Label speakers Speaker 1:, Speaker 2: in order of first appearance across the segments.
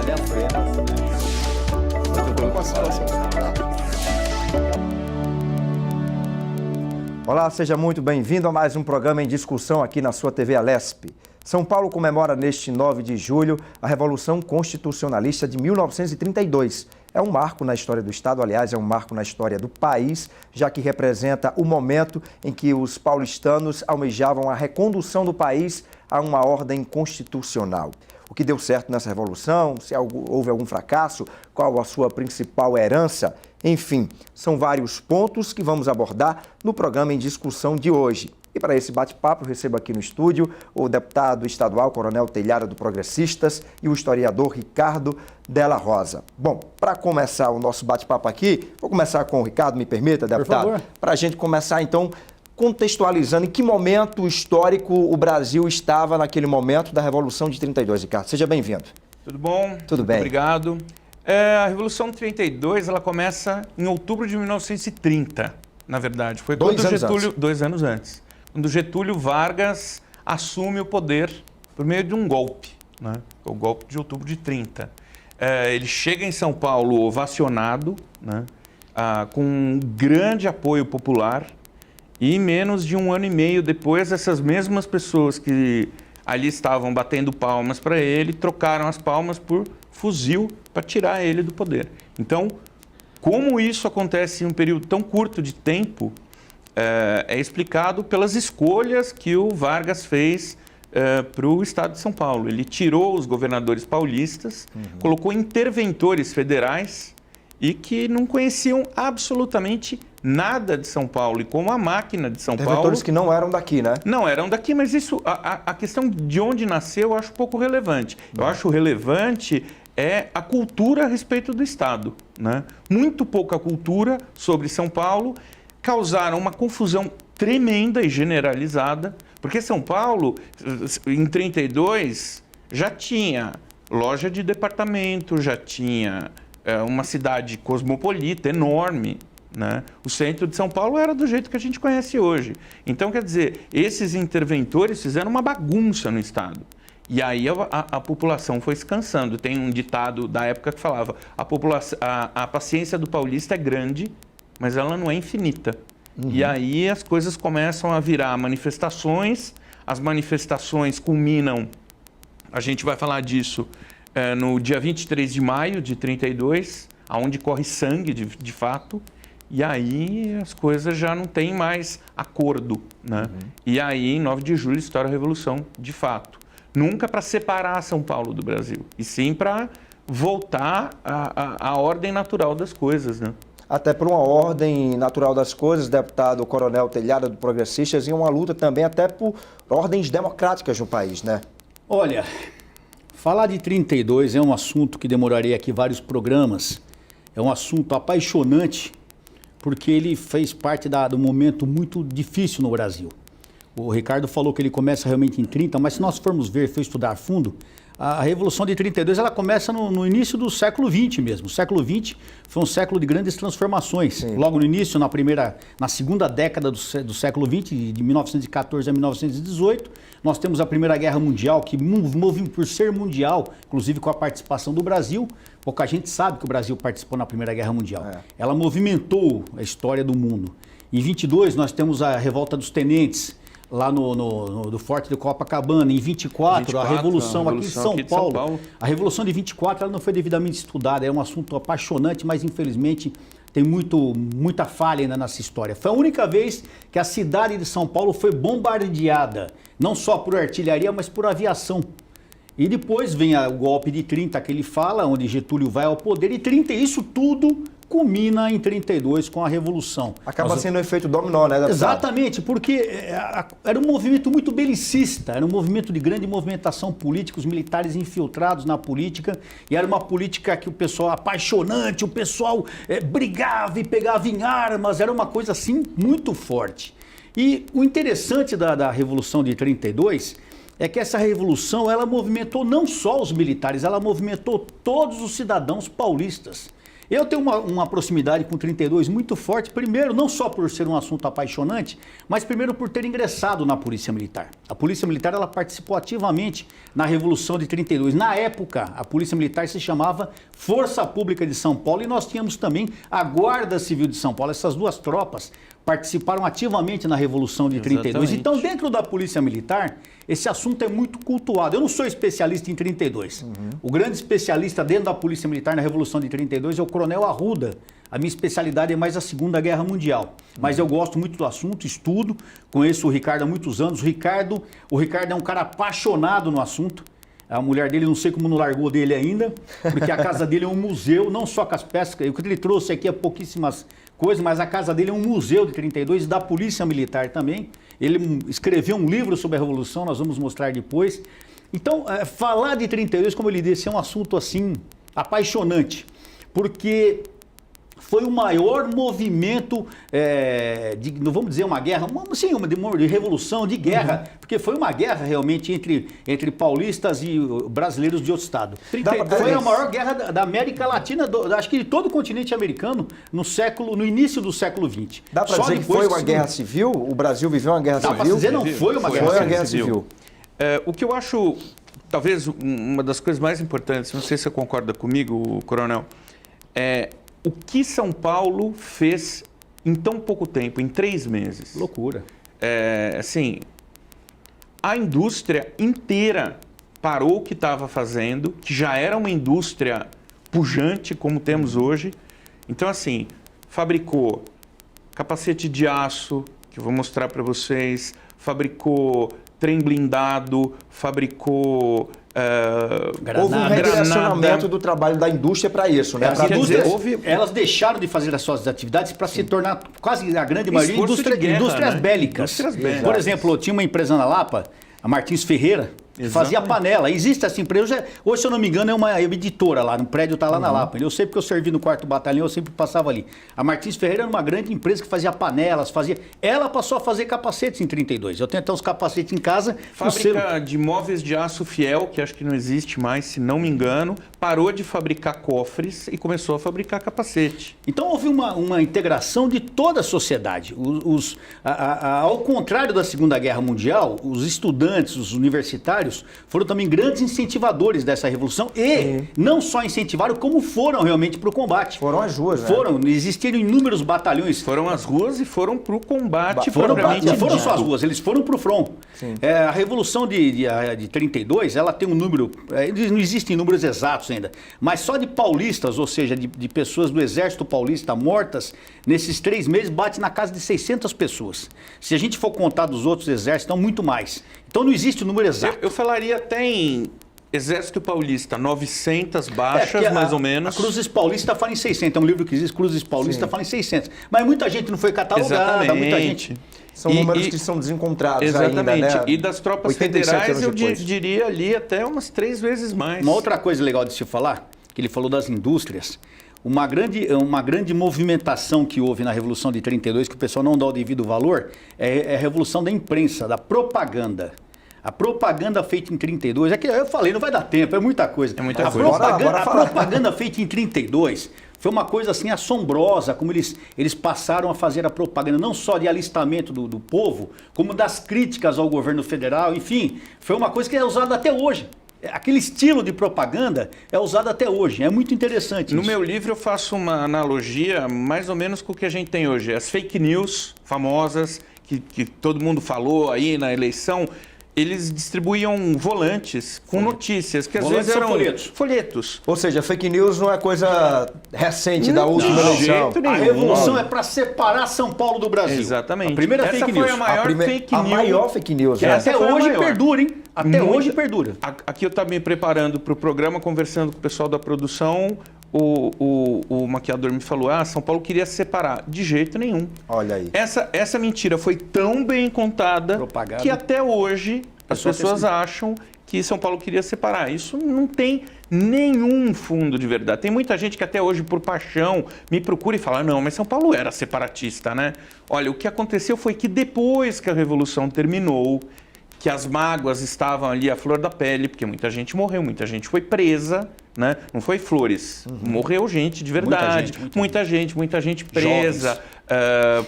Speaker 1: Malha Fremas, né?
Speaker 2: Olá, seja muito bem-vindo a mais um programa em discussão aqui na sua TV Alesp. São Paulo comemora neste 9 de julho a Revolução Constitucionalista de 1932. É um marco na história do Estado, aliás, é um marco na história do país, já que representa o momento em que os paulistanos almejavam a recondução do país a uma ordem constitucional. O que deu certo nessa revolução, se houve algum fracasso, qual a sua principal herança, enfim, são vários pontos que vamos abordar no programa em discussão de hoje. E para esse bate-papo, eu recebo aqui no estúdio o deputado estadual Coronel Telhada do Progressistas e o historiador Ricardo Della Rosa. Bom, para começar o nosso bate-papo aqui, vou começar com o Ricardo, me permita, deputado?
Speaker 3: Por favor.
Speaker 2: Para a gente começar, então, contextualizando em que momento histórico o Brasil estava naquele momento da Revolução de 32, Ricardo. Seja bem-vindo.
Speaker 3: Tudo bom?
Speaker 2: Tudo bem.
Speaker 3: Obrigado. A Revolução de 32, ela começa em outubro de 1930, na verdade. Foi quando Getúlio, 2 anos antes. Quando Getúlio Vargas assume o poder por meio de um golpe, né? O golpe de outubro de 30. Ele chega em São Paulo ovacionado, né? Com um grande apoio popular, e menos de 1 ano e meio depois, essas mesmas pessoas que ali estavam batendo palmas para ele, trocaram as palmas por fuzil para tirar ele do poder. Então, como isso acontece em um período tão curto de tempo, é explicado pelas escolhas que o Vargas fez para o Estado de São Paulo. Ele tirou os governadores paulistas, colocou interventores federais e que não conheciam absolutamente nada de São Paulo. E como a máquina de São Paulo...
Speaker 2: Interventores que não eram daqui, né?
Speaker 3: Não eram daqui, mas isso, a questão de onde nasceu eu acho pouco relevante. Eu acho relevante a cultura a respeito do Estado, né? Muito pouca cultura sobre São Paulo, causaram uma confusão tremenda e generalizada, porque São Paulo, em 32, já tinha loja de departamento, já tinha uma cidade cosmopolita enorme, né? O centro de São Paulo era do jeito que a gente conhece hoje. Então, quer dizer, esses interventores fizeram uma bagunça no Estado. E aí a população foi se cansando. Tem um ditado da época que falava: a paciência do paulista é grande, mas ela não é infinita. E aí as coisas começam a virar manifestações, as manifestações culminam, a gente vai falar disso, no dia 23 de maio de 32, onde corre sangue de fato, e aí as coisas já não têm mais acordo, né? E aí, em 9 de julho, estoura a Revolução de fato. Nunca para separar São Paulo do Brasil, e sim para voltar à ordem natural das coisas, né?
Speaker 2: Até por uma ordem natural das coisas, deputado Coronel Telhada do Progressistas, e uma luta também até por ordens democráticas no país, né?
Speaker 1: Olha, falar de 32 é um assunto que demoraria aqui vários programas, é um assunto apaixonante, porque ele fez parte do momento muito difícil no Brasil. O Ricardo falou que ele começa realmente em 30, mas se nós formos ver, estudar a fundo, a Revolução de 32 ela começa no início do século XX mesmo. O século XX foi um século de grandes transformações. Sim. Logo no início, na segunda década do século XX, de 1914 a 1918, nós temos a Primeira Guerra Mundial, que por ser mundial, inclusive com a participação do Brasil, pouca gente sabe que o Brasil participou na Primeira Guerra Mundial. Ela movimentou a história do mundo. Em 22 nós temos a Revolta dos Tenentes, lá do Forte de Copacabana. Em 24, a Revolução aqui em São Paulo. A Revolução de 24 ela não foi devidamente estudada, é um assunto apaixonante, mas infelizmente tem muita falha ainda nessa história. Foi a única vez que a cidade de São Paulo foi bombardeada, não só por artilharia, mas por aviação. E depois vem o golpe de 30 que ele fala, onde Getúlio vai ao poder, e 30, isso tudo culmina em 32 com a Revolução.
Speaker 2: Acaba sendo um efeito dominó, né, deputado?
Speaker 1: Exatamente, porque era um movimento muito belicista, era um movimento de grande movimentação política, os militares infiltrados na política, e era uma política que o pessoal apaixonante, o pessoal brigava e pegava em armas, era uma coisa assim muito forte. E o interessante da Revolução de 32 é que essa revolução ela movimentou não só os militares, ela movimentou todos os cidadãos paulistas. Eu tenho uma proximidade com 32 muito forte, primeiro, não só por ser um assunto apaixonante, mas primeiro por ter ingressado na Polícia Militar. A Polícia Militar, ela participou ativamente na Revolução de 32. Na época, a Polícia Militar se chamava Força Pública de São Paulo e nós tínhamos também a Guarda Civil de São Paulo. Essas duas tropas participaram ativamente na Revolução de 32.
Speaker 3: Exatamente.
Speaker 1: Então, dentro da Polícia Militar, esse assunto é muito cultuado. Eu não sou especialista em 32. O grande especialista dentro da Polícia Militar na Revolução de 32 é o Coronel Arruda. A minha especialidade é mais a Segunda Guerra Mundial. Mas eu gosto muito do assunto, estudo, conheço o Ricardo há muitos anos. O Ricardo é um cara apaixonado no assunto. A mulher dele, não sei como não largou dele ainda, porque a casa dele é um museu, não só com as peças. O que ele trouxe aqui é pouquíssimas coisas, mas a casa dele é um museu de 32, da Polícia Militar também. Ele escreveu um livro sobre a Revolução, nós vamos mostrar depois. Então, falar de 32, como ele disse, é um assunto assim apaixonante, porque foi o maior movimento, não vamos dizer uma guerra, sim, de revolução, de guerra, porque foi uma guerra realmente entre paulistas e brasileiros de outro estado. Foi a maior guerra da América Latina, acho que de todo o continente americano, no início do século XX.
Speaker 2: Dá para dizer que foi uma guerra civil? O Brasil viveu uma guerra civil?
Speaker 1: Dá para dizer não foi uma guerra civil.
Speaker 3: O que eu acho, talvez, uma das coisas mais importantes, não sei se você concorda comigo, Coronel, é o que São Paulo fez em tão pouco tempo, em 3 meses.
Speaker 1: Loucura.
Speaker 3: Assim, a indústria inteira parou o que estava fazendo, que já era uma indústria pujante, como temos hoje. Então, assim, fabricou capacete de aço, que eu vou mostrar para vocês, fabricou trem blindado, fabricou
Speaker 2: houve um redirecionamento do trabalho da indústria para isso, né?
Speaker 1: Elas deixaram de fazer as suas atividades para se tornar, quase a grande maioria, indústrias bélicas. Por exemplo, tinha uma empresa na Lapa, a Martins Ferreira, que fazia panela. Existe essa empresa. Hoje, se eu não me engano, é uma editora lá, no prédio está lá na Lapa. Eu sei porque eu servi no 4º Batalhão, eu sempre passava ali. A Martins Ferreira era uma grande empresa que fazia panelas, Ela passou a fazer capacetes em 32. Eu tenho até uns capacetes em casa.
Speaker 3: Fábrica de móveis de aço Fiel, que acho que não existe mais, se não me engano, parou de fabricar cofres e começou a fabricar capacete.
Speaker 1: Então houve uma integração de toda a sociedade. Ao contrário da Segunda Guerra Mundial, os estudantes, os universitários, foram também grandes incentivadores dessa revolução e não só incentivaram, como foram realmente para o combate.
Speaker 2: Foram às ruas, né?
Speaker 1: Existiram inúmeros batalhões.
Speaker 3: Foram às ruas e foram para o combate.
Speaker 1: Não foram só as ruas, eles foram para o front. A Revolução de 32, ela tem um número, não existem números exatos ainda, mas só de paulistas, ou seja, de pessoas do Exército Paulista mortas, nesses 3 meses bate na casa de 600 pessoas. Se a gente for contar dos outros exércitos, então muito mais. Então não existe o número exato.
Speaker 3: Eu falaria até em Exército Paulista, 900 baixas, mais ou menos.
Speaker 1: A Cruzes Paulista fala em 600, é um livro que existe, Cruzes Paulista fala em 600. Mas muita gente não foi catalogada, muita gente...
Speaker 2: São números que são desencontrados
Speaker 3: exatamente.
Speaker 2: ainda, né?
Speaker 3: E das tropas federais, eu diria ali até umas 3 vezes mais.
Speaker 1: Uma outra coisa legal de se falar, que ele falou das indústrias, uma grande movimentação que houve na Revolução de 32, que o pessoal não dá o devido valor, é a revolução da imprensa, da propaganda. A propaganda feita em 32, que eu falei, não vai dar tempo, é muita coisa.
Speaker 3: É muita coisa.
Speaker 1: A propaganda feita em 32 foi uma coisa assim assombrosa, como eles passaram a fazer a propaganda, não só de alistamento do povo, como das críticas ao governo federal, enfim, foi uma coisa que é usada até hoje. Aquele estilo de propaganda é usado até hoje, é muito interessante.
Speaker 3: No meu livro eu faço uma analogia mais ou menos com o que a gente tem hoje. As fake news famosas, que todo mundo falou aí na eleição, eles distribuíam volantes com notícias, que às vezes eram folhetos.
Speaker 2: Ou seja, fake news não é coisa recente da última eleição.
Speaker 1: A revolução é para separar São Paulo do Brasil.
Speaker 3: Exatamente.
Speaker 1: A primeira fake news.
Speaker 3: Essa foi a maior fake news.
Speaker 2: A maior fake news.
Speaker 1: Que até hoje perdura, hein? Até hoje perdura.
Speaker 3: Aqui eu estava me preparando para o programa, conversando com o pessoal da produção. O maquiador me falou, São Paulo queria se separar. De jeito nenhum.
Speaker 2: Olha aí.
Speaker 3: Essa mentira foi tão bem contada que até hoje as pessoas acham que São Paulo queria separar. Isso não tem nenhum fundo de verdade. Tem muita gente que até hoje, por paixão, me procura e fala, não, mas São Paulo era separatista, né? Olha, o que aconteceu foi que depois que a Revolução terminou, que as mágoas estavam ali à flor da pele, porque muita gente morreu, muita gente foi presa, né? Não foi flores, morreu gente de verdade, muita gente presa,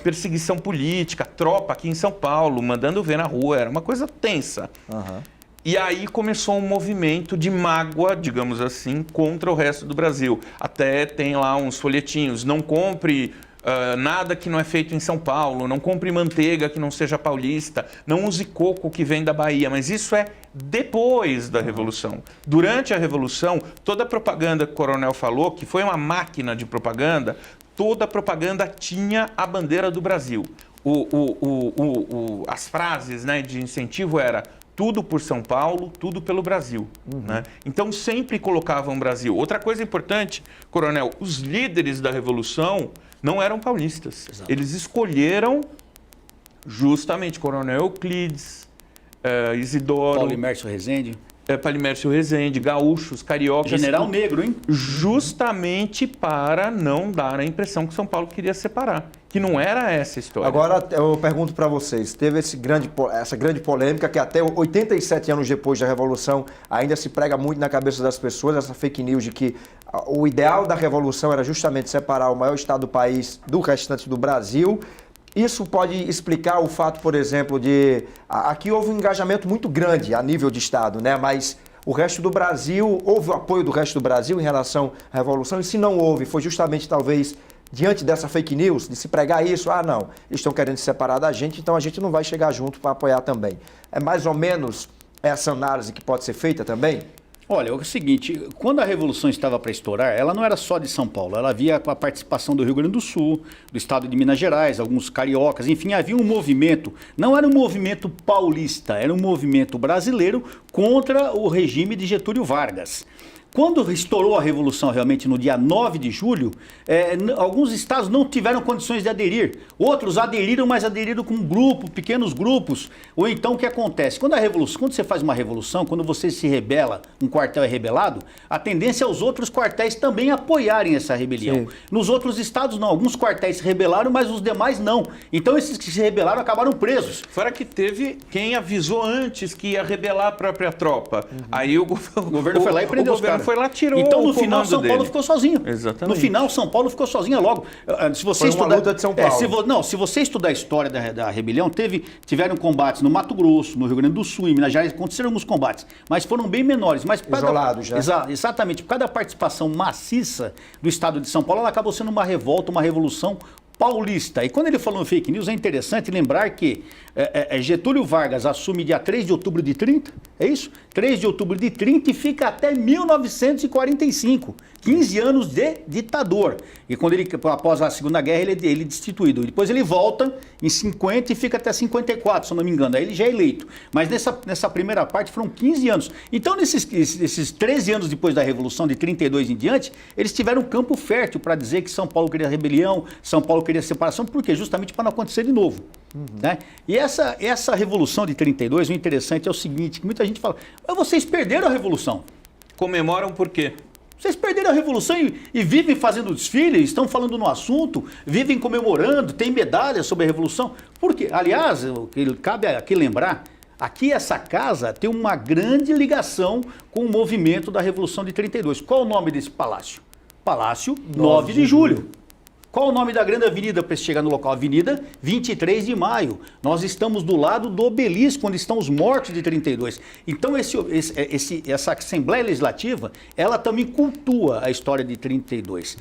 Speaker 3: perseguição política, tropa aqui em São Paulo, mandando ver na rua, era uma coisa tensa. E aí começou um movimento de mágoa, digamos assim, contra o resto do Brasil. Até tem lá uns folhetinhos, não compre nada que não é feito em São Paulo, não compre manteiga que não seja paulista, não use coco que vem da Bahia, mas isso é depois da Revolução. Durante a Revolução, toda a propaganda que o Coronel falou, que foi uma máquina de propaganda, toda a propaganda tinha a bandeira do Brasil. As frases, né, de incentivo era tudo por São Paulo, tudo pelo Brasil. Né? Então sempre colocavam o Brasil. Outra coisa importante, Coronel, os líderes da Revolução não eram paulistas. Exato. Eles escolheram justamente Coronel Euclides, Isidoro...
Speaker 1: Paulimércio Rezende.
Speaker 3: Paulimércio Rezende, gaúchos, cariocas...
Speaker 1: General Negro, hein?
Speaker 3: Justamente para não dar a impressão que São Paulo queria separar. Que não era essa a história.
Speaker 2: Agora, eu pergunto para vocês, teve essa grande polêmica que até 87 anos depois da Revolução ainda se prega muito na cabeça das pessoas, essa fake news de que o ideal da Revolução era justamente separar o maior estado do país do restante do Brasil. Isso pode explicar o fato, por exemplo, de... Aqui houve um engajamento muito grande a nível de estado, né? Mas o resto do Brasil, houve o apoio do resto do Brasil em relação à Revolução? E se não houve, foi justamente talvez... Diante dessa fake news, de se pregar isso, não, eles estão querendo se separar da gente, então a gente não vai chegar junto para apoiar também. É mais ou menos essa análise que pode ser feita também?
Speaker 1: Olha, é o seguinte, quando a Revolução estava para estourar, ela não era só de São Paulo, ela havia a participação do Rio Grande do Sul, do estado de Minas Gerais, alguns cariocas, enfim, havia um movimento, não era um movimento paulista, era um movimento brasileiro contra o regime de Getúlio Vargas. Quando estourou a Revolução realmente no dia 9 de julho, alguns estados não tiveram condições de aderir. Outros aderiram, mas aderiram com pequenos grupos. Ou então o que acontece? Quando você faz uma revolução, quando você se rebela, um quartel é rebelado, a tendência é os outros quartéis também apoiarem essa rebelião. Sim. Nos outros estados não, alguns quartéis se rebelaram, mas os demais não. Então esses que se rebelaram acabaram presos.
Speaker 3: Fora que teve quem avisou antes que ia rebelar a própria tropa. Aí o
Speaker 1: governo foi lá e prendeu os caras.
Speaker 3: Foi lá, tirou
Speaker 1: então, no final, São Paulo ficou sozinho.
Speaker 3: Exatamente.
Speaker 1: No final, São Paulo ficou sozinha logo. Se você
Speaker 2: foi uma luta de São Paulo.
Speaker 1: Se você estudar a história da rebelião, tiveram combates no Mato Grosso, no Rio Grande do Sul, em Minas Gerais, aconteceram alguns combates, mas foram bem menores. Mas
Speaker 2: isolados já.
Speaker 1: Exatamente. Por causa da participação maciça do estado de São Paulo, ela acabou sendo uma revolta, uma revolução paulista. E quando ele falou em fake news, é interessante lembrar que Getúlio Vargas assume dia 3 de outubro de 30, é isso? 3 de outubro de 30 e fica até 1945, 15 anos de ditador. E quando após a Segunda Guerra, ele é destituído. Depois ele volta em 50 e fica até 54, se eu não me engano. Aí ele já é eleito. Mas nessa primeira parte foram 15 anos. Então, esses 13 anos depois da Revolução, de 32 em diante, eles tiveram um campo fértil para dizer que São Paulo queria rebelião, São Paulo queria separação. Por quê? Justamente para não acontecer de novo. Né? E essa Revolução de 32, o interessante é o seguinte, que muita gente fala, mas vocês perderam a Revolução.
Speaker 3: Comemoram por quê?
Speaker 1: Vocês perderam a Revolução e vivem fazendo desfile, estão falando no assunto, vivem comemorando, tem medalhas sobre a Revolução. Por quê? Aliás, cabe aqui lembrar, aqui essa casa tem uma grande ligação com o movimento da Revolução de 32. Qual o nome desse palácio? Palácio 9 de Julho. Qual o nome da grande avenida para chegar no local? Avenida 23 de Maio. Nós estamos do lado do obelisco, onde estão os mortos de 32. Então, essa Assembleia Legislativa, ela também cultua a história de 32.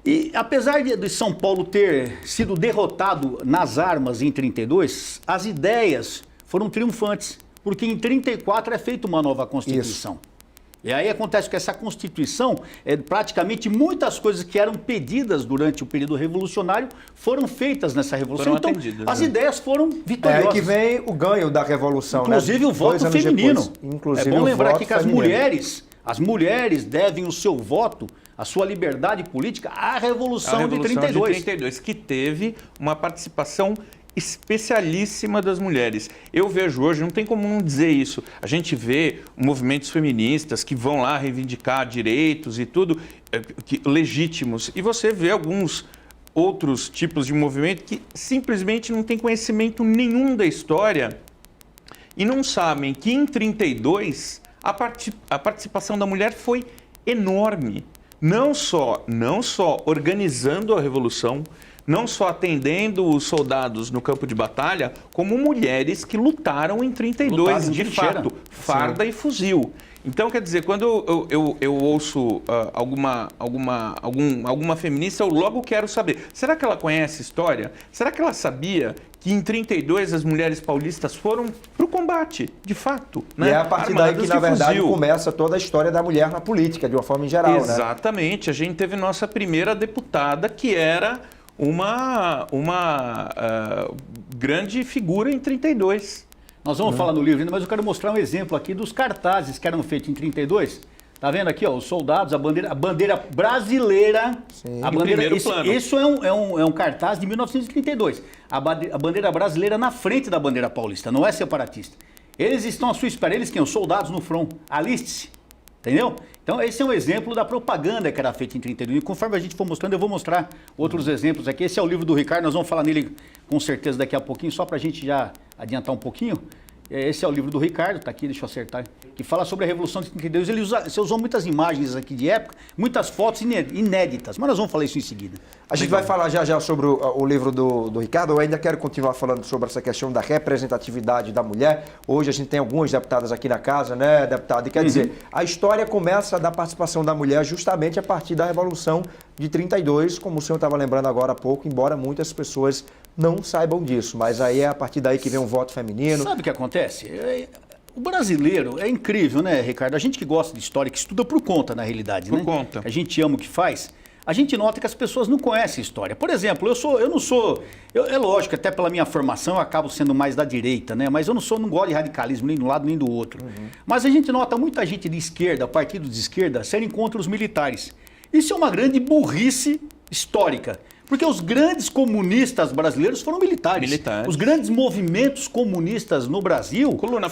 Speaker 1: E apesar de São Paulo ter sido derrotado nas armas em 32, as ideias foram triunfantes, porque em 34 é feita uma nova Constituição. Isso. E aí acontece que essa Constituição, praticamente muitas coisas que eram pedidas durante o período revolucionário foram feitas nessa Revolução. Então, as ideias foram vitoriosas.
Speaker 2: É aí que vem o ganho da Revolução.
Speaker 1: Inclusive, né? O voto feminino.
Speaker 2: Inclusive,
Speaker 1: é bom lembrar aqui que as mulheres devem o seu voto, a sua liberdade política à Revolução de 32.
Speaker 3: Que teve uma participação especialíssima das mulheres. Eu vejo hoje, não tem como não dizer isso, a gente vê movimentos feministas que vão lá reivindicar direitos e tudo, legítimos, e você vê alguns outros tipos de movimento que simplesmente não tem conhecimento nenhum da história e não sabem que em 32 a participação da mulher foi enorme. Não só organizando a Revolução, não só atendendo os soldados no campo de batalha, como mulheres que lutaram em 32, de fato, farda e fuzil. Então, quer dizer, quando eu ouço alguma feminista, eu logo quero saber, será que ela conhece a história? Será que ela sabia que em 32 as mulheres paulistas foram para o combate, de fato?
Speaker 2: Né? E é a partir daí que, na verdade, começa toda a história da mulher na política, de uma forma em geral.
Speaker 3: Exatamente. Né? A gente teve nossa primeira deputada, que era uma grande figura em 32.
Speaker 1: Nós vamos falar no livro ainda, mas eu quero mostrar um exemplo aqui dos cartazes que eram feitos em 32. Tá vendo aqui, ó, os soldados, a bandeira brasileira.
Speaker 2: Sim.
Speaker 1: A bandeira, isso é um cartaz de 1932. A bandeira brasileira na frente da bandeira paulista, não é separatista. Eles estão à sua espera, eles quem? Os soldados no front. Aliste-se. Entendeu? Então, esse é um exemplo da propaganda que era feita em 32. E conforme a gente for mostrando, eu vou mostrar outros exemplos aqui. Esse é o livro do Ricardo, nós vamos falar nele com certeza daqui a pouquinho, só para a gente já adiantar um pouquinho. Esse é o livro do Ricardo, está aqui, deixa eu acertar, que fala sobre a Revolução de 32. Você usou muitas imagens aqui de época, muitas fotos inéditas, mas nós vamos falar isso em seguida.
Speaker 2: A gente vai falar já sobre o livro do Ricardo. Eu ainda quero continuar falando sobre essa questão da representatividade da mulher. Hoje a gente tem algumas deputadas aqui na casa, né, deputado? E quer dizer, a história começa da participação da mulher justamente a partir da Revolução de 32, como o senhor estava lembrando agora há pouco, embora muitas pessoas não saibam disso, mas aí é a partir daí que vem um voto feminino.
Speaker 1: Sabe o que acontece? O brasileiro é incrível, né, Ricardo? A gente que gosta de história, que estuda por conta, na realidade, né?
Speaker 3: Por conta.
Speaker 1: A gente ama o que faz. A gente nota que as pessoas não conhecem a história. Por exemplo, é lógico, até pela minha formação eu acabo sendo mais da direita, né? Mas eu não gosto de radicalismo nem de um lado nem do outro. Mas a gente nota muita gente de esquerda, partidos de esquerda, serem contra os militares. Isso é uma grande burrice histórica. Porque os grandes comunistas brasileiros foram militares. Os grandes movimentos comunistas no Brasil
Speaker 3: Coluna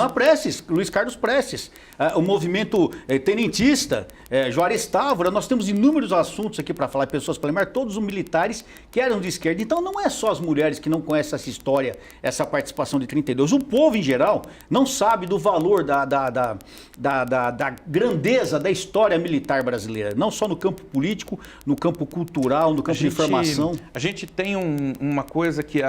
Speaker 1: Prestes, Luiz Carlos Prestes, o movimento tenentista, Juarez Távora. Nós temos inúmeros assuntos aqui para falar, pessoas para lembrar, todos os militares que eram de esquerda. Então não é só as mulheres que não conhecem essa história, essa participação de 32. O povo em geral não sabe do valor da grandeza da história militar brasileira. Não só no campo político, no campo cultural, no campo de informação.
Speaker 3: A gente tem uma coisa que,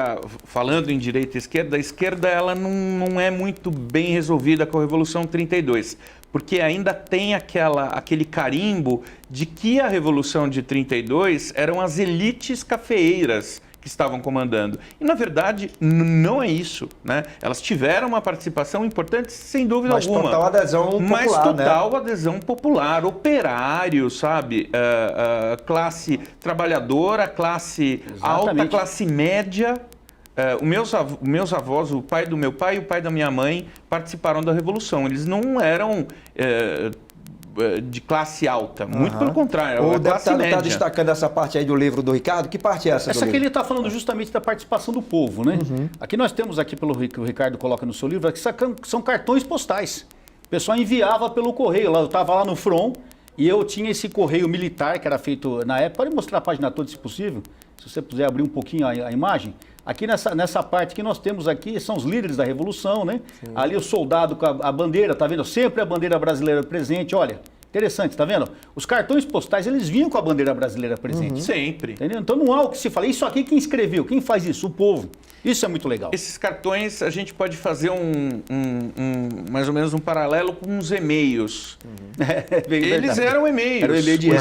Speaker 3: falando em direita e esquerda, a esquerda ela não é muito bem resolvida com a Revolução 32, porque ainda tem aquele carimbo de que a Revolução de 32 eram as elites cafeeiras que estavam comandando. E, na verdade, não é isso, né? Elas tiveram uma participação importante, sem dúvida alguma.
Speaker 2: Mas total adesão popular,
Speaker 3: Mas total adesão popular, operário, sabe? Classe trabalhadora, classe alta, classe média. Meus avós, o pai do meu pai e o pai da minha mãe, participaram da Revolução. Eles não eram de classe alta, muito pelo contrário,
Speaker 2: o deputado está destacando essa parte aí do livro do Ricardo. Que parte é essa do livro?
Speaker 1: Essa que ele está falando justamente da participação do povo, né? Aqui nós temos, que o Ricardo coloca no seu livro, que são cartões postais. O pessoal enviava pelo correio. Eu estava lá no front e eu tinha esse correio militar que era feito na época. Pode mostrar a página toda, se possível? Se você puder abrir um pouquinho a imagem. Aqui nessa parte que nós temos aqui são os líderes da Revolução, né? Sim. Ali o soldado com a bandeira, tá vendo? Sempre a bandeira brasileira presente, olha. Interessante, tá vendo? Os cartões postais, eles vinham com a bandeira brasileira presente.
Speaker 3: Sempre.
Speaker 1: Entendeu? Então não há o que se fala. Isso aqui quem escreveu? Quem faz isso? O povo. Isso é muito legal.
Speaker 3: Esses cartões, a gente pode fazer mais ou menos um paralelo com os e-mails. Eles eram e-mails.
Speaker 1: Era o e-mail de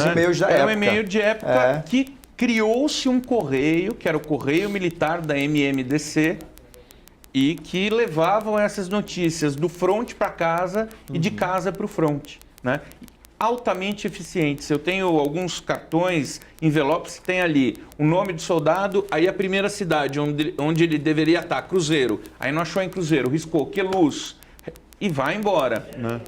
Speaker 1: época.
Speaker 3: Era um e-mail de época que criou-se um correio, que era o Correio Militar da MMDC, e que levavam essas notícias do front para casa e de casa para o front, né? Altamente eficientes. Eu tenho alguns cartões, envelopes que tem ali o nome do soldado, aí a primeira cidade onde ele deveria estar, Cruzeiro. Aí não achou em Cruzeiro, riscou Queluz e vai embora, né?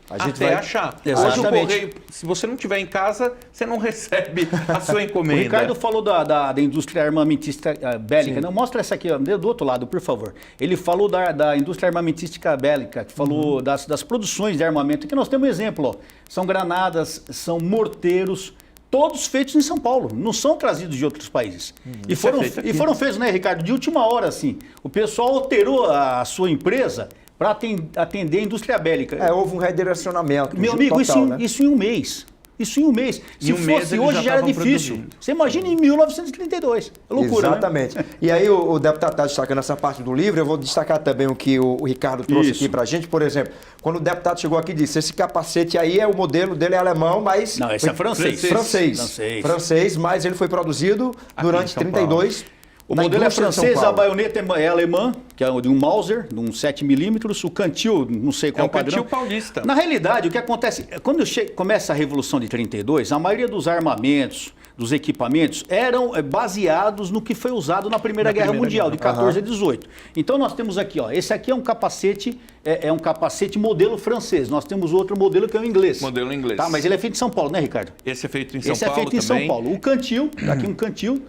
Speaker 2: A gente
Speaker 3: até achar. Hoje o correio, se você não estiver em casa, você não recebe a sua encomenda.
Speaker 1: O Ricardo falou da indústria armamentista bélica. Não, mostra essa aqui, do outro lado, por favor. Ele falou da indústria armamentística bélica, que falou das produções de armamento. Aqui nós temos um exemplo, ó. São granadas, são morteiros, todos feitos em São Paulo, não são trazidos de outros países. E
Speaker 3: Isso é
Speaker 1: foram,
Speaker 3: feito aqui.
Speaker 1: e foram feitos, né, Ricardo, de última hora, assim. O pessoal alterou a sua empresa para atender a indústria bélica.
Speaker 2: Houve um redirecionamento.
Speaker 1: Meu amigo,
Speaker 2: total,
Speaker 1: isso em um mês. Isso em um mês. Se
Speaker 3: Em um mês
Speaker 1: fosse
Speaker 3: eles
Speaker 1: hoje
Speaker 3: já
Speaker 1: já era
Speaker 3: estavam
Speaker 1: difícil.
Speaker 3: produzindo.
Speaker 1: Você imagina em 1932. É loucura,
Speaker 2: Exatamente. E aí o deputado está destacando essa parte do livro, eu vou destacar também o que o Ricardo trouxe
Speaker 1: Isso.
Speaker 2: aqui para a gente. Por exemplo, quando o deputado chegou aqui e disse, esse capacete aí o modelo dele é alemão, mas...
Speaker 1: Não, esse é francês.
Speaker 2: Francês, mas ele foi produzido durante
Speaker 3: em São
Speaker 2: 32.
Speaker 1: O
Speaker 2: na
Speaker 1: modelo é
Speaker 2: indústria de São
Speaker 1: francês, a
Speaker 2: Paulo.
Speaker 1: baioneta é alemã, que é de um Mauser, de um 7mm, o cantil, não sei qual
Speaker 3: É um
Speaker 1: padrão.
Speaker 3: cantil paulista.
Speaker 1: Na realidade, o que acontece, quando começa a Revolução de 32, a maioria dos armamentos, dos equipamentos, eram baseados no que foi usado na Primeira Guerra Mundial, de 14 a 18. Então nós temos aqui, ó, esse aqui é um capacete, um capacete modelo francês. Nós temos outro modelo que é o inglês.
Speaker 3: Modelo inglês.
Speaker 1: Tá, mas ele é feito em São Paulo, né, Ricardo?
Speaker 3: Esse é feito em São
Speaker 1: Esse
Speaker 3: Paulo
Speaker 1: é feito em
Speaker 3: também.
Speaker 1: São Paulo. O cantil, tá aqui um cantil,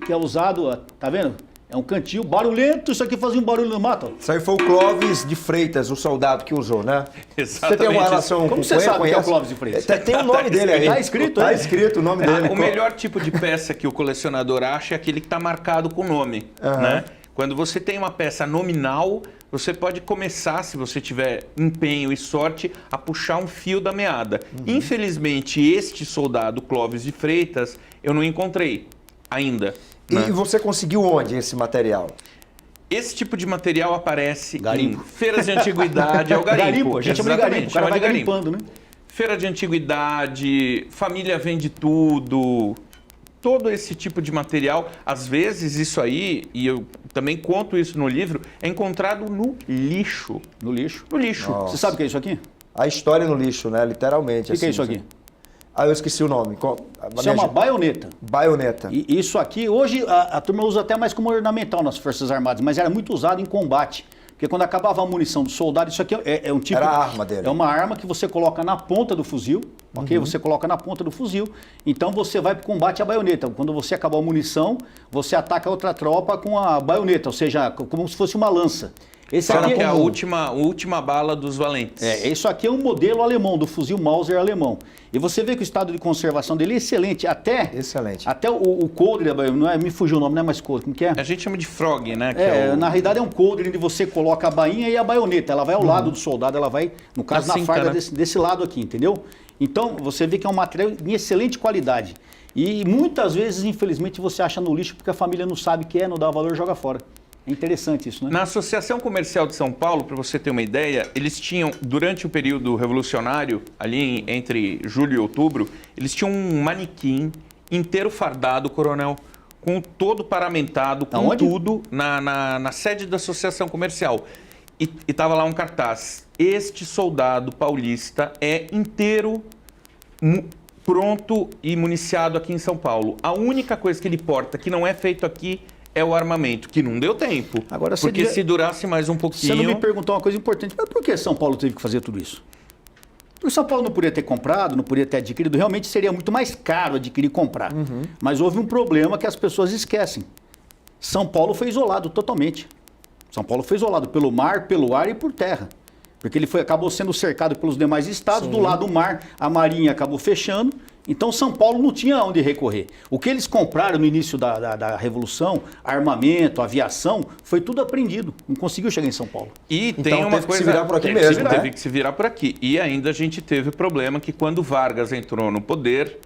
Speaker 1: que é usado, ó, tá vendo? É um cantil barulhento, isso aqui fazia um barulho no mato. Ó.
Speaker 2: Isso aí foi o Clóvis de Freitas, o soldado que usou, né?
Speaker 3: Exatamente.
Speaker 2: Você tem uma relação
Speaker 1: Como
Speaker 2: com
Speaker 1: você
Speaker 2: ele?
Speaker 1: sabe que é o
Speaker 2: Conhece?
Speaker 1: Clóvis de Freitas?
Speaker 2: Tem o nome dele aí.
Speaker 1: Tá escrito,
Speaker 2: Tá
Speaker 1: é?
Speaker 2: escrito o nome dele.
Speaker 3: O melhor tipo de peça que o colecionador acha é aquele que está marcado com o nome. Né? Quando você tem uma peça nominal, você pode começar, se você tiver empenho e sorte, a puxar um fio da meada. Infelizmente, este soldado Clóvis de Freitas, eu não encontrei ainda. Né?
Speaker 2: E você conseguiu onde esse material?
Speaker 3: Esse tipo de material aparece
Speaker 1: Garimpo.
Speaker 3: em feiras de antiguidade, é o garimpo.
Speaker 1: A gente chama de garimpo, o cara vai
Speaker 3: Exatamente,
Speaker 1: garimpando, né?
Speaker 3: Feira de antiguidade, família vende tudo, todo esse tipo de material. Às vezes isso aí, e eu também conto isso no livro, é encontrado no lixo.
Speaker 1: No lixo.
Speaker 3: No lixo.
Speaker 1: Você sabe o que é isso aqui?
Speaker 2: A história no lixo, né? Literalmente.
Speaker 1: O que é isso aqui?
Speaker 2: Ah, eu esqueci o nome.
Speaker 1: Isso é uma baioneta.
Speaker 2: Baioneta.
Speaker 1: E isso aqui, hoje a turma usa até mais como ornamental nas Forças Armadas, mas era muito usado em combate. Porque quando acabava a munição do soldado, isso aqui é um tipo...
Speaker 2: Era a arma dele.
Speaker 1: É uma arma que você coloca na ponta do fuzil, ok? Você coloca na ponta do fuzil, então você vai para o combate à baioneta. Quando você acabou a munição, você ataca outra tropa com a baioneta, ou seja, como se fosse uma lança. Esse
Speaker 3: Fala
Speaker 1: aqui
Speaker 3: que é a última bala dos valentes.
Speaker 1: isso aqui é um modelo alemão, do fuzil Mauser alemão. E você vê que o estado de conservação dele é excelente.
Speaker 2: Excelente.
Speaker 1: Até o coldre, não é, me fugiu o nome, não é mais coldre, como que é?
Speaker 3: A gente chama de frog, né? Que
Speaker 1: Na realidade é um coldre onde você coloca a bainha e a baioneta. Ela vai ao lado do soldado, ela vai, no caso,
Speaker 3: Na
Speaker 1: na
Speaker 3: cinta,
Speaker 1: farda
Speaker 3: né?
Speaker 1: desse lado aqui, entendeu? Então, você vê que é um material de excelente qualidade. E muitas vezes, infelizmente, você acha no lixo porque a família não sabe o que é, não dá valor, joga fora. É interessante isso, né?
Speaker 3: Na Associação Comercial de São Paulo, para você ter uma ideia, eles tinham, durante o período revolucionário, ali entre julho e outubro, eles tinham um manequim inteiro fardado, coronel, com todo paramentado, com
Speaker 1: Aonde?
Speaker 3: tudo, na sede da Associação Comercial. E estava lá um cartaz. Este soldado paulista é inteiro pronto e municiado aqui em São Paulo. A única coisa que ele porta que não é feito aqui é o armamento, que não deu tempo.
Speaker 1: Agora,
Speaker 3: porque se durasse mais um pouquinho...
Speaker 1: Você não me perguntou uma coisa importante, mas por que São Paulo teve que fazer tudo isso? Porque São Paulo não podia ter comprado, não podia ter adquirido, realmente seria muito mais caro adquirir e comprar. Mas houve um problema que as pessoas esquecem. São Paulo foi isolado totalmente. São Paulo foi isolado pelo mar, pelo ar e por terra. Porque ele acabou sendo cercado pelos demais estados, do lado do mar, a marinha acabou fechando, então São Paulo não tinha onde recorrer. O que eles compraram no início da Revolução, armamento, aviação, foi tudo apreendido, não conseguiu chegar em São Paulo.
Speaker 3: E
Speaker 2: Então,
Speaker 3: tem uma
Speaker 2: teve que
Speaker 3: coisa...
Speaker 2: se virar por aqui
Speaker 3: teve
Speaker 2: mesmo, né?
Speaker 3: Teve que se virar por aqui. E ainda a gente teve o problema que quando Vargas entrou no poder,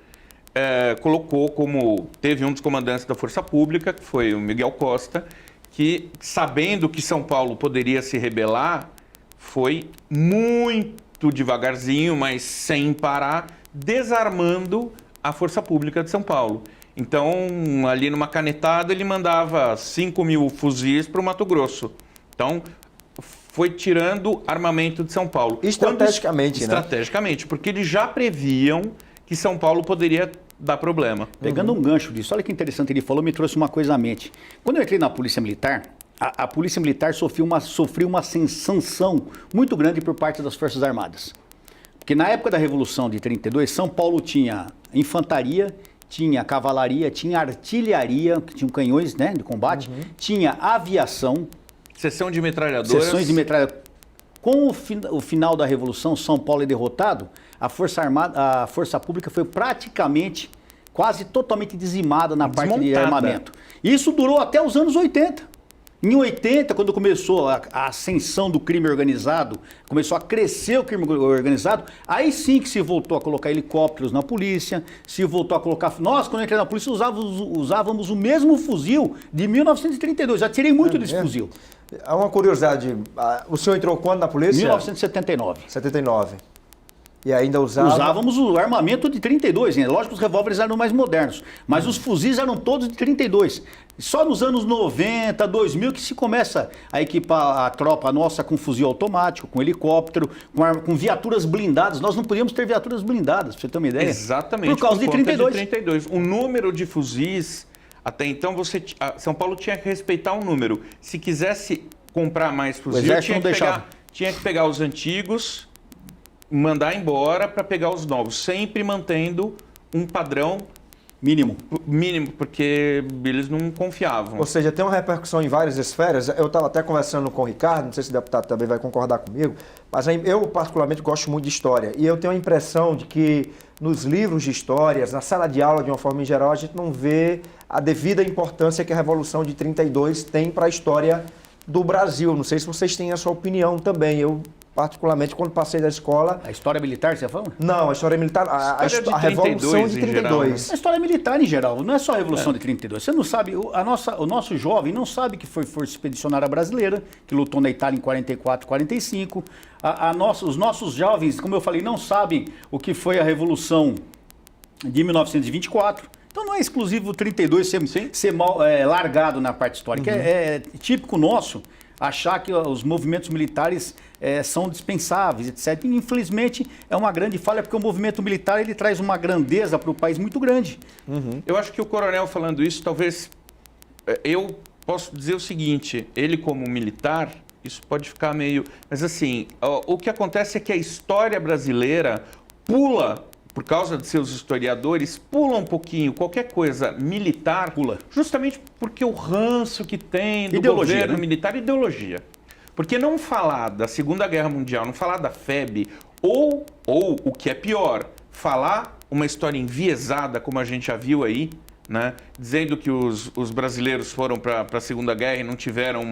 Speaker 3: colocou como... Teve um dos comandantes da Força Pública, que foi o Miguel Costa, que sabendo que São Paulo poderia se rebelar, foi muito devagarzinho, mas sem parar, desarmando a Força Pública de São Paulo. Então, ali numa canetada, ele mandava 5.000 fuzis para o Mato Grosso. Então, foi tirando armamento de São Paulo.
Speaker 2: Estrategicamente, né?
Speaker 3: Estrategicamente, porque eles já previam que São Paulo poderia dar problema.
Speaker 1: Pegando um gancho disso, olha que interessante, ele falou, me trouxe uma coisa à mente. Quando eu entrei na Polícia Militar, a Polícia Militar sofreu uma sanção muito grande por parte das Forças Armadas. Porque na época da Revolução de 32, São Paulo tinha infantaria, tinha cavalaria, tinha artilharia, que tinham canhões, né, de combate, tinha aviação,
Speaker 3: Seção de metralhadoras.
Speaker 1: seções de metralhadora. Com o final da Revolução, São Paulo é derrotado, a Força Pública foi praticamente quase totalmente dizimada na parte de
Speaker 3: Desmontada.
Speaker 1: armamento. Isso durou até os anos 80. Em 80, quando começou a ascensão do crime organizado, começou a crescer o crime organizado, aí sim que se voltou a colocar helicópteros na polícia, se voltou a colocar... Nós, quando eu entrei na polícia, usávamos o mesmo fuzil de 1932. Já tirei muito desse fuzil.
Speaker 2: Há uma curiosidade, o senhor entrou quando na polícia?
Speaker 1: 1979.
Speaker 2: 79. E ainda usava...
Speaker 1: Usávamos o armamento de 32, hein? Lógico que os revólveres eram mais modernos, mas os fuzis eram todos de 32. Só nos anos 90, 2000 que se começa a equipar a tropa nossa com fuzil automático, com helicóptero, com viaturas blindadas. Nós não podíamos ter viaturas blindadas, pra você ter uma ideia.
Speaker 3: Exatamente.
Speaker 1: Por causa de
Speaker 3: conta
Speaker 1: 32.
Speaker 3: 32. O número de fuzis, até então, São Paulo tinha que respeitar um número. Se quisesse comprar mais fuzil,
Speaker 1: exército não deixava.
Speaker 3: tinha que pegar os antigos, mandar embora para pegar os novos, sempre mantendo um padrão
Speaker 1: Mínimo.
Speaker 3: mínimo, porque eles não confiavam.
Speaker 2: Ou seja, tem uma repercussão em várias esferas. Eu estava até conversando com o Ricardo, não sei se o deputado também vai concordar comigo, mas eu particularmente gosto muito de história. E eu tenho a impressão de que nos livros de histórias, na sala de aula de uma forma em geral, a gente não vê a devida importância que a Revolução de 32 tem para a história do Brasil. Não sei se vocês têm a sua opinião também. Eu, particularmente, quando passei da escola...
Speaker 1: A história militar, você fala?
Speaker 2: Não, a história militar, a Revolução de 32.
Speaker 3: Geral, né?
Speaker 1: A história militar em geral, não é só a Revolução de 32. Você não sabe, o nosso jovem não sabe que foi Força Expedicionária Brasileira, que lutou na Itália em 44, 45. Os nossos jovens, como eu falei, não sabem o que foi a Revolução de 1924. Então não é exclusivo o 32 ser largado na parte histórica. É típico nosso achar que os movimentos militares são dispensáveis, etc. E, infelizmente, é uma grande falha, porque o movimento militar ele traz uma grandeza para o país muito grande.
Speaker 3: Eu acho que o coronel falando isso, talvez... Eu posso dizer o seguinte, ele como militar, isso pode ficar meio... Mas assim, o que acontece é que a história brasileira pula... por causa de seus historiadores, pula um pouquinho qualquer coisa militar, justamente porque o ranço que tem do governo militar é ideologia. Porque não falar da Segunda Guerra Mundial, não falar da FEB, ou o que é pior, falar uma história enviesada, como a gente já viu aí, né, dizendo que os brasileiros foram para a Segunda Guerra e não tiveram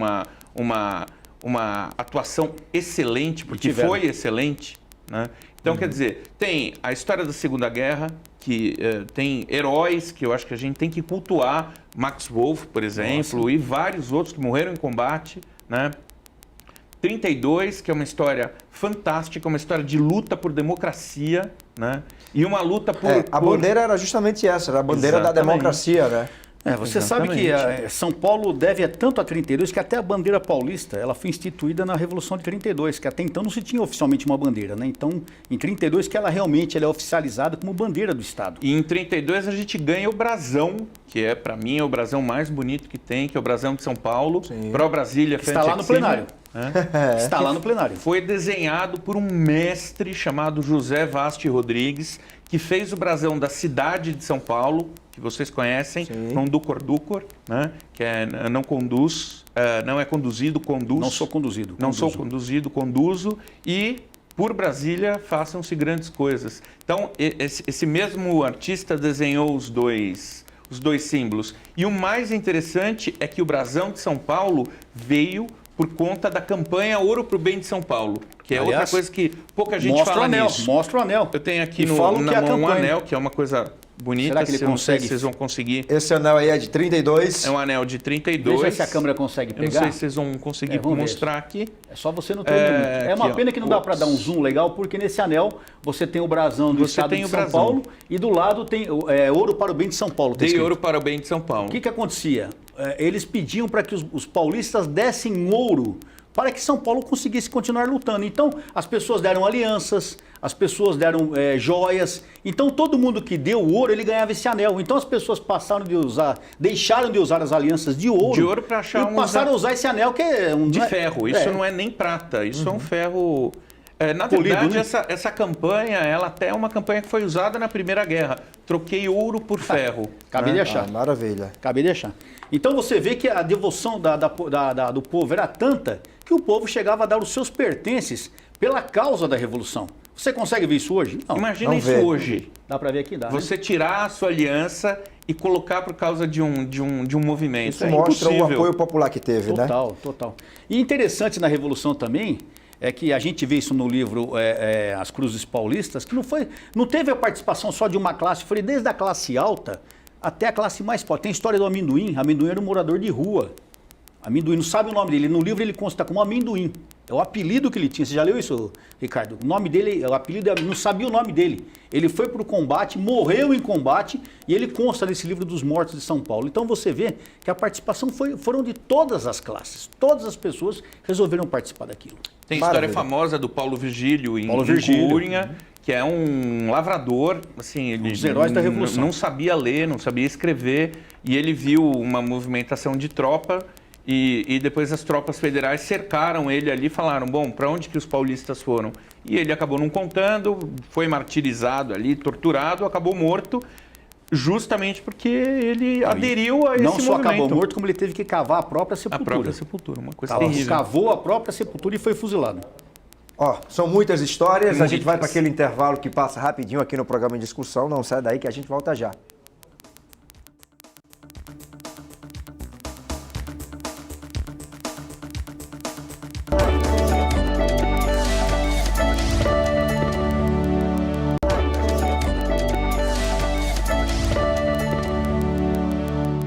Speaker 3: uma atuação excelente, porque foi excelente, né? Então, quer dizer, tem a história da Segunda Guerra, que tem heróis que eu acho que a gente tem que cultuar, Max Wolff, por exemplo, e vários outros que morreram em combate, né? 32, que é uma história fantástica, uma história de luta por democracia, né? E uma luta por...
Speaker 2: A bandeira era justamente essa, era a bandeira da democracia, né?
Speaker 1: Você sabe que São Paulo deve tanto a 32 que até a bandeira paulista ela foi instituída na Revolução de 32, que até então não se tinha oficialmente uma bandeira, né? Então, em 32 que ela realmente é oficializada como bandeira do Estado.
Speaker 3: E em 32 a gente ganha o brasão, que para mim é o brasão mais bonito que tem, que é o brasão de São Paulo, Pro Brasília.
Speaker 1: Está lá no plenário. Está lá no plenário.
Speaker 3: Foi desenhado por um mestre chamado José Vasti Rodrigues, que fez o brasão da cidade de São Paulo, que vocês conhecem, Conducor, né? Que não conduz, não é conduzido, conduz.
Speaker 1: Não sou conduzido.
Speaker 3: Não sou conduzido, conduzo. E por Brasília façam-se grandes coisas. Então, esse mesmo artista desenhou os dois símbolos. E o mais interessante é que o brasão de São Paulo veio por conta da campanha Ouro para o Bem de São Paulo, que é outra coisa que pouca gente fala nisso.
Speaker 1: Mostra o anel.
Speaker 3: Eu tenho aqui na mão um anel, que é uma coisa bonita.
Speaker 1: Será que ele consegue?
Speaker 3: Vocês vão conseguir.
Speaker 2: Esse anel aí é de 32.
Speaker 3: É um anel de 32.
Speaker 1: Veja se a câmera consegue pegar.
Speaker 3: Eu não sei se vocês vão conseguir mostrar aqui.
Speaker 1: É só você não ter muito. É uma pena que não dá para dar um zoom legal, porque nesse anel você tem o brasão do Estado de São Paulo e do lado tem Ouro para o Bem de São Paulo.
Speaker 3: Dei Ouro para o Bem de São Paulo.
Speaker 1: O que acontecia? Eles pediam para que os paulistas dessem ouro para que São Paulo conseguisse continuar lutando. Então, as pessoas deram alianças, as pessoas deram joias. Então, todo mundo que deu ouro, ele ganhava esse anel. Então, as pessoas deixaram de usar as alianças de ouro
Speaker 3: para achar
Speaker 1: e passaram a usar esse anel que é
Speaker 3: de ferro. Isso não é nem prata, isso é um ferro... na verdade, essa campanha, ela até é uma campanha que foi usada na Primeira Guerra. Troquei ouro por ferro.
Speaker 1: Acabei de achar.
Speaker 2: Maravilha.
Speaker 1: Acabei de achar. Então você vê que a devoção do povo era tanta que o povo chegava a dar os seus pertences pela causa da Revolução. Você consegue ver isso hoje? Não.
Speaker 3: Imagina
Speaker 2: não
Speaker 3: isso
Speaker 2: vê.
Speaker 3: hoje.
Speaker 1: Dá para ver aqui? Dá.
Speaker 3: Você tirar a sua aliança e colocar por causa de um movimento.
Speaker 2: Isso mostra
Speaker 3: impossível.
Speaker 2: o apoio popular que teve, né?
Speaker 1: Total. E interessante na Revolução também é que a gente vê isso no livro As Cruzes Paulistas, que não teve a participação só de uma classe, foi desde a classe alta até a classe mais pobre. Tem a história do Amendoim. Amendoim era um morador de rua. Amendoim, não sabe o nome dele. No livro ele consta como Amendoim. É o apelido que ele tinha. Você já leu isso, Ricardo? O nome dele, o apelido, não sabia o nome dele. Ele foi para o combate, morreu em combate e ele consta nesse livro dos mortos de São Paulo. Então você vê que a participação foram de todas as classes. Todas as pessoas resolveram participar daquilo.
Speaker 3: Tem a história
Speaker 2: Maravilha.
Speaker 3: famosa do Paulo Virgílio em
Speaker 1: Virgílio.
Speaker 3: Cunha, que é um lavrador, assim, ele
Speaker 1: dos heróis da Revolução.
Speaker 3: não sabia ler, não sabia escrever, e ele viu uma movimentação de tropa e depois as tropas federais cercaram ele ali e falaram, bom, para onde que os paulistas foram? E ele acabou não contando, foi martirizado ali, torturado, acabou morto, justamente porque ele aderiu a esse movimento.
Speaker 1: Não só acabou morto, como ele teve que cavar a própria
Speaker 3: A
Speaker 1: sepultura.
Speaker 3: própria sepultura, uma coisa terrível.
Speaker 1: Cavou a própria sepultura e foi fuzilado.
Speaker 2: Ó, são muitas histórias, a gente vai para
Speaker 3: Muitas.
Speaker 2: aquele intervalo que passa rapidinho aqui no programa em discussão, não sai daí que a gente volta já.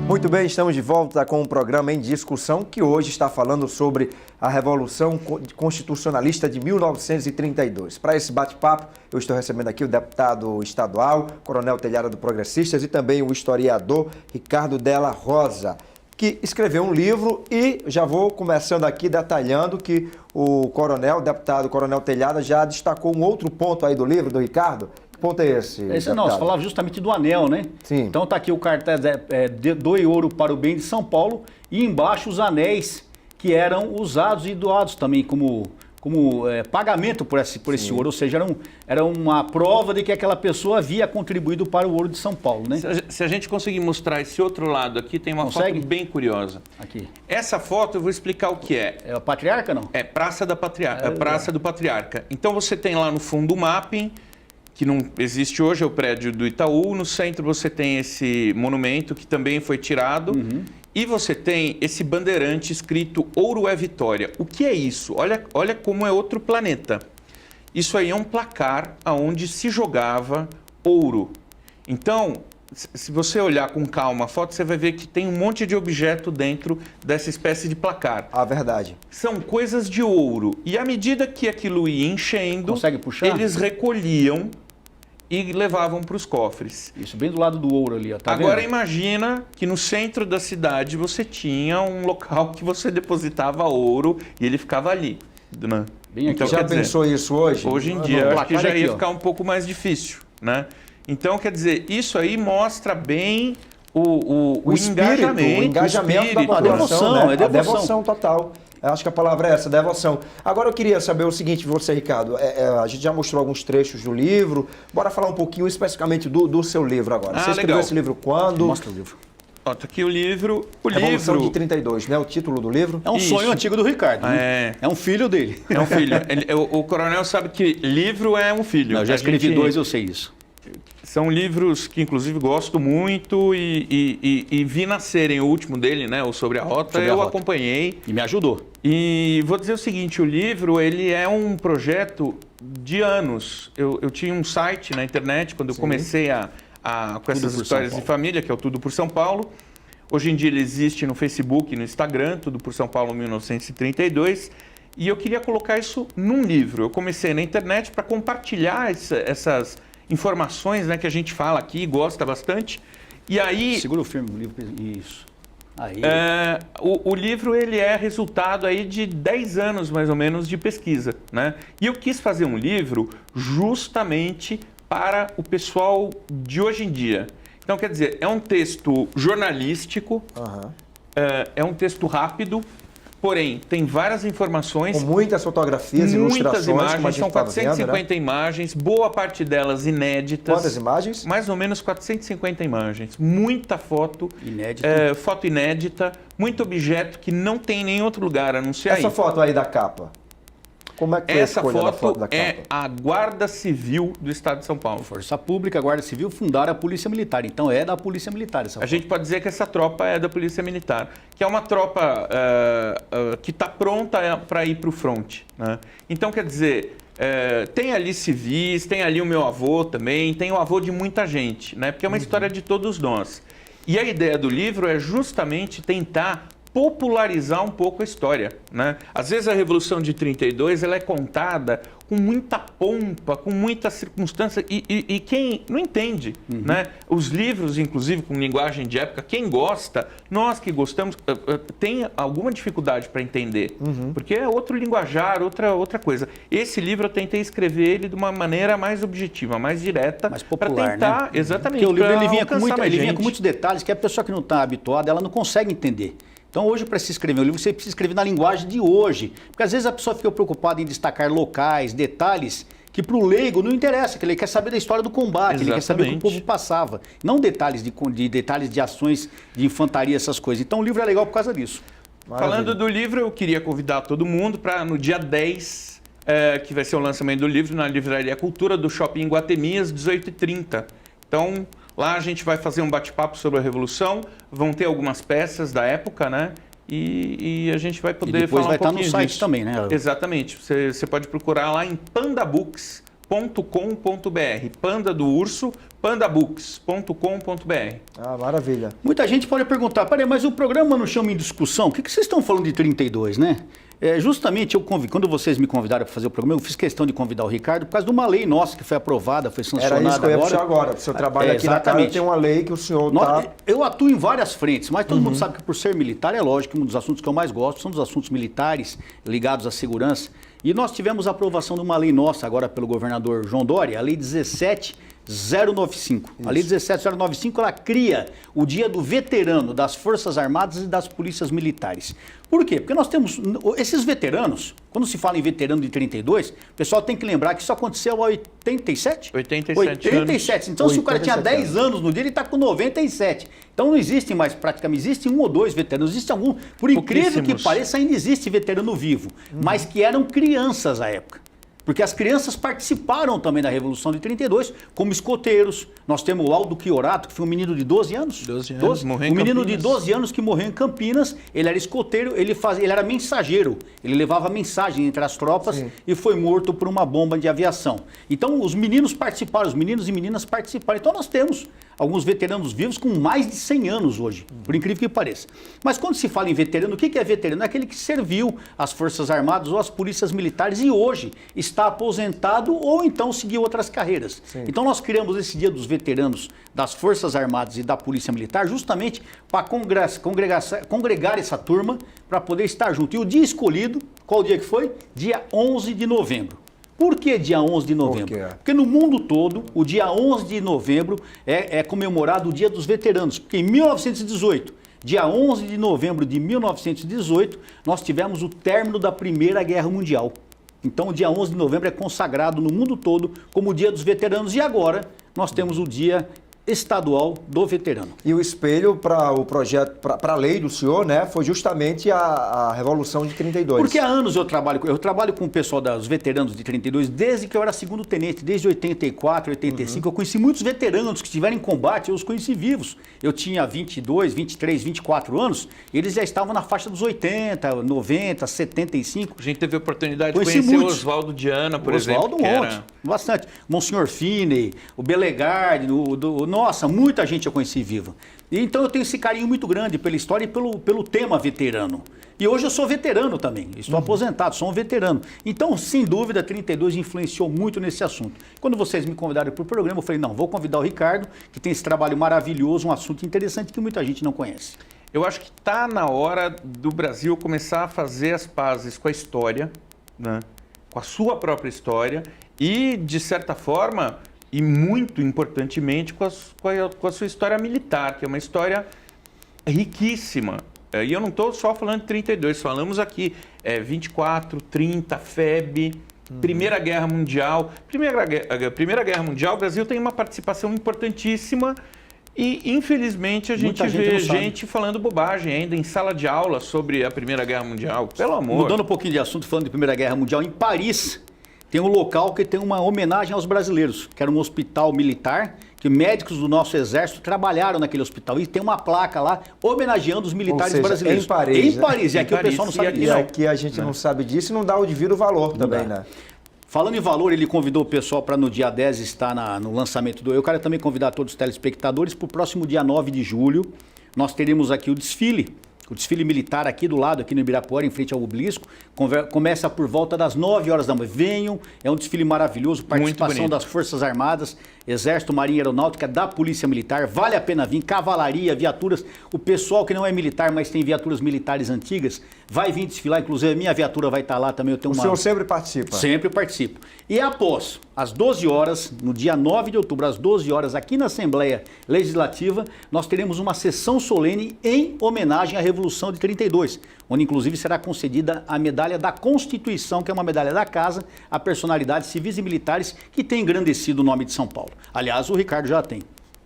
Speaker 2: Muito bem, estamos de volta com o programa em discussão que hoje está falando sobre a Revolução Constitucionalista de 1932. Para esse bate-papo, eu estou recebendo aqui o deputado estadual, Coronel Telhada do Progressistas e também o historiador Ricardo Della Rosa, que escreveu um livro e já vou começando aqui detalhando que o deputado Coronel Telhada já destacou um outro ponto aí do livro do Ricardo. Que ponto é esse?
Speaker 1: Esse não, você falava justamente do anel, né?
Speaker 2: Sim.
Speaker 1: Então tá aqui o cartaz, doe ouro para o bem de São Paulo, e embaixo os anéis que eram usados e doados também como pagamento por esse ouro, ou seja, era uma prova de que aquela pessoa havia contribuído para o ouro de São Paulo, né?
Speaker 3: Se a gente conseguir mostrar esse outro lado aqui, tem uma
Speaker 1: Consegue?
Speaker 3: foto bem curiosa.
Speaker 1: Aqui.
Speaker 3: Essa foto eu vou explicar o que é.
Speaker 1: É a patriarca, não?
Speaker 3: É Praça do Patriarca. Então você tem lá no fundo o mapping, que não existe hoje, é o prédio do Itaú. No centro você tem esse monumento que também foi tirado. E você tem esse bandeirante escrito Ouro é Vitória. O que é isso? Olha como é outro planeta. Isso aí é um placar onde se jogava ouro. Então, se você olhar com calma a foto, você vai ver que tem um monte de objeto dentro dessa espécie de placar.
Speaker 2: A verdade.
Speaker 3: São coisas de ouro. E à medida que aquilo ia enchendo,
Speaker 1: Consegue puxar?
Speaker 3: eles recolhiam e levavam para os cofres.
Speaker 1: Isso, bem do lado do ouro ali, ó. Tá
Speaker 3: Agora
Speaker 1: vendo?
Speaker 3: imagina que no centro da cidade você tinha um local que você depositava ouro e ele ficava ali. Né?
Speaker 1: Bem aqui.
Speaker 3: Então,
Speaker 2: Já
Speaker 3: quer dizer,
Speaker 2: pensou isso hoje?
Speaker 3: hoje em dia,
Speaker 1: No
Speaker 3: eu acho que
Speaker 1: placar
Speaker 3: já
Speaker 1: aqui,
Speaker 3: ia
Speaker 1: ó.
Speaker 3: ficar um pouco mais difícil, né? Então, quer dizer, isso aí mostra bem o
Speaker 2: espírito, o engajamento da
Speaker 3: espírito.
Speaker 1: A
Speaker 2: população,
Speaker 1: devoção,
Speaker 2: né?
Speaker 1: é devoção.
Speaker 2: A devoção total. Eu acho que a palavra é essa, devoção. Agora eu queria saber o seguinte, você, Ricardo, a gente já mostrou alguns trechos do livro, bora falar um pouquinho especificamente do seu livro agora. Você escreveu
Speaker 3: legal.
Speaker 2: esse livro quando?
Speaker 1: Mostra o livro.
Speaker 3: Ó, tá aqui o livro. O
Speaker 2: Revolução
Speaker 3: livro
Speaker 2: de 32, né? O título do livro.
Speaker 1: É um
Speaker 3: Isso.
Speaker 1: sonho antigo do Ricardo, né? É um filho dele.
Speaker 3: é um filho. O coronel sabe que livro é um filho.
Speaker 1: Não, eu já
Speaker 3: A
Speaker 1: escrevi
Speaker 3: gente-
Speaker 1: 2, eu sei isso.
Speaker 3: São livros que, inclusive, gosto muito e vi nascerem. O último dele, né, o Sobre a Rota,
Speaker 1: Sobre a
Speaker 3: eu
Speaker 1: Rota.
Speaker 3: acompanhei.
Speaker 1: E me ajudou.
Speaker 3: E vou dizer o seguinte, o livro ele é um projeto de anos. Eu tinha um site na internet, quando eu comecei com essas
Speaker 1: por
Speaker 3: histórias
Speaker 1: São
Speaker 3: de
Speaker 1: Paulo.
Speaker 3: família, que é o Tudo por São Paulo. Hoje em dia ele existe no Facebook, no Instagram, Tudo por São Paulo 1932. E eu queria colocar isso num livro. Eu comecei na internet para compartilhar essas informações, né, que a gente fala aqui, gosta bastante. E aí,
Speaker 1: Segura o firme o livro. Isso. Aí.
Speaker 3: o livro ele é resultado aí de 10 anos, mais ou menos, de pesquisa, né? E eu quis fazer um livro justamente para o pessoal de hoje em dia. Então, quer dizer, é um texto jornalístico,
Speaker 2: Aham.
Speaker 3: é um texto rápido, porém, tem várias informações,
Speaker 2: Com muitas fotografias, ilustrações,
Speaker 3: muitas
Speaker 2: como a
Speaker 3: imagens,
Speaker 2: gente
Speaker 3: são
Speaker 2: estava vendo,
Speaker 3: 450
Speaker 2: né?
Speaker 3: imagens, boa parte delas inéditas.
Speaker 2: Quantas imagens?
Speaker 3: Mais ou menos 450 imagens. Muita foto.
Speaker 1: Inédito.
Speaker 3: Foto inédita. Muito objeto que não tem em nenhum outro lugar, a não ser
Speaker 2: Essa
Speaker 3: aí.
Speaker 2: foto aí da capa. Como é que foi
Speaker 3: Essa
Speaker 2: a escolha da foto da
Speaker 3: foto é
Speaker 2: capa?
Speaker 3: a Guarda Civil do Estado de São Paulo.
Speaker 1: Força Pública, Guarda Civil fundaram a Polícia Militar. Então é da Polícia Militar essa
Speaker 3: A
Speaker 1: foto.
Speaker 3: gente pode dizer que essa tropa é da Polícia Militar, que é uma tropa que está pronta para ir para o fronte, né? Então, quer dizer, tem ali civis, tem ali o meu avô também, tem o avô de muita gente, né? Porque é uma história de todos nós. E a ideia do livro é justamente tentar popularizar um pouco a história, né? Às vezes a Revolução de 32 ela é contada com muita pompa, com muita circunstância e quem não entende, né? Os livros, inclusive com linguagem de época, quem gosta, nós que gostamos, tem alguma dificuldade para entender, porque é outro linguajar, outra coisa. Esse livro eu tentei escrever ele de uma maneira mais objetiva, mais direta,
Speaker 1: Mais
Speaker 3: para
Speaker 1: popular,
Speaker 3: tentar,
Speaker 1: né?
Speaker 3: exatamente,
Speaker 1: Porque o livro
Speaker 3: pra
Speaker 1: ele vinha com
Speaker 3: alcançar mais
Speaker 1: ele vinha com
Speaker 3: gente.
Speaker 1: muitos detalhes que a pessoa que não está habituada, ela não consegue entender. Então hoje, para se escrever um livro, você precisa escrever na linguagem de hoje. Porque às vezes a pessoa fica preocupada em destacar locais, detalhes, que para o leigo não interessa, que ele quer saber da história do combate, ele quer saber o que o povo passava. Não detalhes detalhes de ações de infantaria, essas coisas. Então o livro é legal por causa disso.
Speaker 2: Maravilha.
Speaker 3: Falando do livro, eu queria convidar todo mundo para no dia 10, que vai ser o lançamento do livro, na Livraria Cultura do Shopping Guatemi, às 18h30. Então, lá a gente vai fazer um bate-papo sobre a Revolução, vão ter algumas peças da época, né? E a gente vai poder
Speaker 1: depois
Speaker 3: falar
Speaker 1: vai
Speaker 3: um
Speaker 1: estar no
Speaker 3: pouquinho
Speaker 1: site
Speaker 3: disso.
Speaker 1: também, né?
Speaker 3: Exatamente. Você pode procurar lá em pandabooks.com.br. Panda do urso, pandabooks.com.br.
Speaker 2: Ah, maravilha.
Speaker 1: Muita gente pode perguntar, peraí, mas o programa não chama em discussão? O que vocês estão falando de 32, né? Justamente, quando vocês me convidaram para fazer o programa, eu fiz questão de convidar o Ricardo por causa de uma lei nossa que foi aprovada, foi sancionada
Speaker 2: Era isso que eu ia
Speaker 1: agora.
Speaker 2: puxar agora. O seu trabalho aqui na casa tem uma lei que o senhor está...
Speaker 1: Eu atuo em várias frentes, mas todo mundo sabe que por ser militar, é lógico que um dos assuntos que eu mais gosto são dos assuntos militares ligados à segurança. E nós tivemos a aprovação de uma lei nossa agora pelo governador João Dória, a Lei 17.095. A Lei 17.095, ela cria o Dia do Veterano das Forças Armadas e das Polícias Militares. Por quê? Porque nós temos esses veteranos, quando se fala em veterano de 32, o pessoal tem que lembrar que isso aconteceu há 87?
Speaker 3: 87
Speaker 1: 87. Então, se o cara tinha
Speaker 2: 87
Speaker 1: 10 anos no dia, ele está com 97. Então, não existe mais praticamente, existe um ou dois veteranos, existe algum, por incrível que
Speaker 3: Pouquíssimos.
Speaker 1: pareça, ainda existe veterano vivo, mas que eram crianças à época. Porque as crianças participaram também da Revolução de 32, como escoteiros. Nós temos o Aldo Chiorato, que foi um menino de 12 anos.
Speaker 3: 12 anos, morreu em
Speaker 1: Um menino de
Speaker 3: Campinas.
Speaker 1: 12 anos que morreu em Campinas. Ele era escoteiro, ele era mensageiro. Ele levava mensagem entre as tropas.
Speaker 2: Sim.
Speaker 1: E foi morto por uma bomba de aviação. Então, os meninos participaram, os meninos e meninas participaram. Então, nós temos alguns veteranos vivos com mais de 100 anos hoje, por incrível que pareça. Mas quando se fala em veterano, o que é veterano? É aquele que serviu às Forças Armadas ou às Polícias Militares e hoje está aposentado ou então seguiu outras carreiras.
Speaker 2: Sim.
Speaker 1: Então nós criamos esse Dia dos Veteranos das Forças Armadas e da Polícia Militar justamente para congregar essa turma para poder estar junto. E o dia escolhido, qual dia que foi? Dia 11 de novembro. Por que dia 11 de novembro?
Speaker 2: Por quê?
Speaker 1: Porque no mundo todo, o dia 11 de novembro é comemorado o Dia dos Veteranos. Porque em 1918, dia 11 de novembro de 1918, nós tivemos o término da Primeira Guerra Mundial. Então, o dia 11 de novembro é consagrado no mundo todo como o Dia dos Veteranos. E agora, nós temos o Dia Estadual do Veterano.
Speaker 2: E o espelho para o projeto, para a lei do senhor, né, foi justamente a Revolução de 32.
Speaker 1: Porque há anos eu trabalho com o pessoal dos veteranos de 32, desde que eu era segundo tenente, desde 84, 85. Eu conheci muitos veteranos que estiveram em combate, eu os conheci vivos. Eu tinha 22, 23, 24 anos, eles já estavam na faixa dos 80, 90, 75.
Speaker 3: A gente teve a oportunidade de
Speaker 1: Conheci
Speaker 3: conhecer o
Speaker 1: muitos.
Speaker 3: Oswaldo Diana, por
Speaker 1: Oswaldo,
Speaker 3: exemplo.
Speaker 1: um monte, bastante. Monsenhor Finney, o Belegarde, nossa, muita gente eu conheci viva. E então eu tenho esse carinho muito grande pela história e pelo tema veterano. E hoje eu sou veterano também, estou aposentado, sou um veterano. Então, sem dúvida, 32 influenciou muito nesse assunto. Quando vocês me convidaram para o programa, eu falei, não, vou convidar o Ricardo, que tem esse trabalho maravilhoso, um assunto interessante que muita gente não conhece.
Speaker 3: Eu acho que está na hora do Brasil começar a fazer as pazes com a história, né? Com a sua própria história e, de certa forma, e muito importantemente, com a sua história militar, que é uma história riquíssima. E eu não estou só falando de 32, falamos aqui 24, 30, FEB, Primeira Guerra Mundial. Primeira Guerra Mundial, o Brasil tem uma participação importantíssima E, infelizmente, a gente vê gente falando bobagem ainda em sala de aula sobre a Primeira Guerra Mundial. Pelo amor.
Speaker 1: Mudando um pouquinho de assunto, falando de Primeira Guerra Mundial, em Paris tem um local que tem uma homenagem aos brasileiros, que era um hospital militar, que médicos do nosso exército trabalharam naquele hospital. E tem uma placa lá homenageando os militares brasileiros.
Speaker 2: Em Paris.
Speaker 1: Em Paris. E aqui o pessoal não sabe disso.
Speaker 2: E aqui a gente não sabe disso e não dá o devido valor também, né?
Speaker 1: Falando em valor, ele convidou o pessoal para no dia 10 estar no lançamento do... Eu quero também convidar todos os telespectadores para o próximo dia 9 de julho. Nós teremos aqui o desfile militar aqui do lado, aqui no Ibirapuera, em frente ao Obelisco. Começa por volta das 9 horas da manhã. Venham, é um desfile maravilhoso, participação das Forças Armadas, Exército, Marinha Aeronáutica, da Polícia Militar. Vale a pena vir, cavalaria, viaturas. O pessoal que não é militar, mas tem viaturas militares antigas, vai vir desfilar. Inclusive, a minha viatura vai estar lá também. Eu tenho
Speaker 2: o senhor sempre participa?
Speaker 1: Sempre participo. E após, às 12 horas, no dia 9 de outubro, às 12 horas, aqui na Assembleia Legislativa, nós teremos uma sessão solene em homenagem à Revolução de 32, onde inclusive será concedida a medalha da Constituição, que é uma medalha da casa, a personalidades civis e militares que têm engrandecido o nome de São Paulo. Aliás, o Ricardo já tem.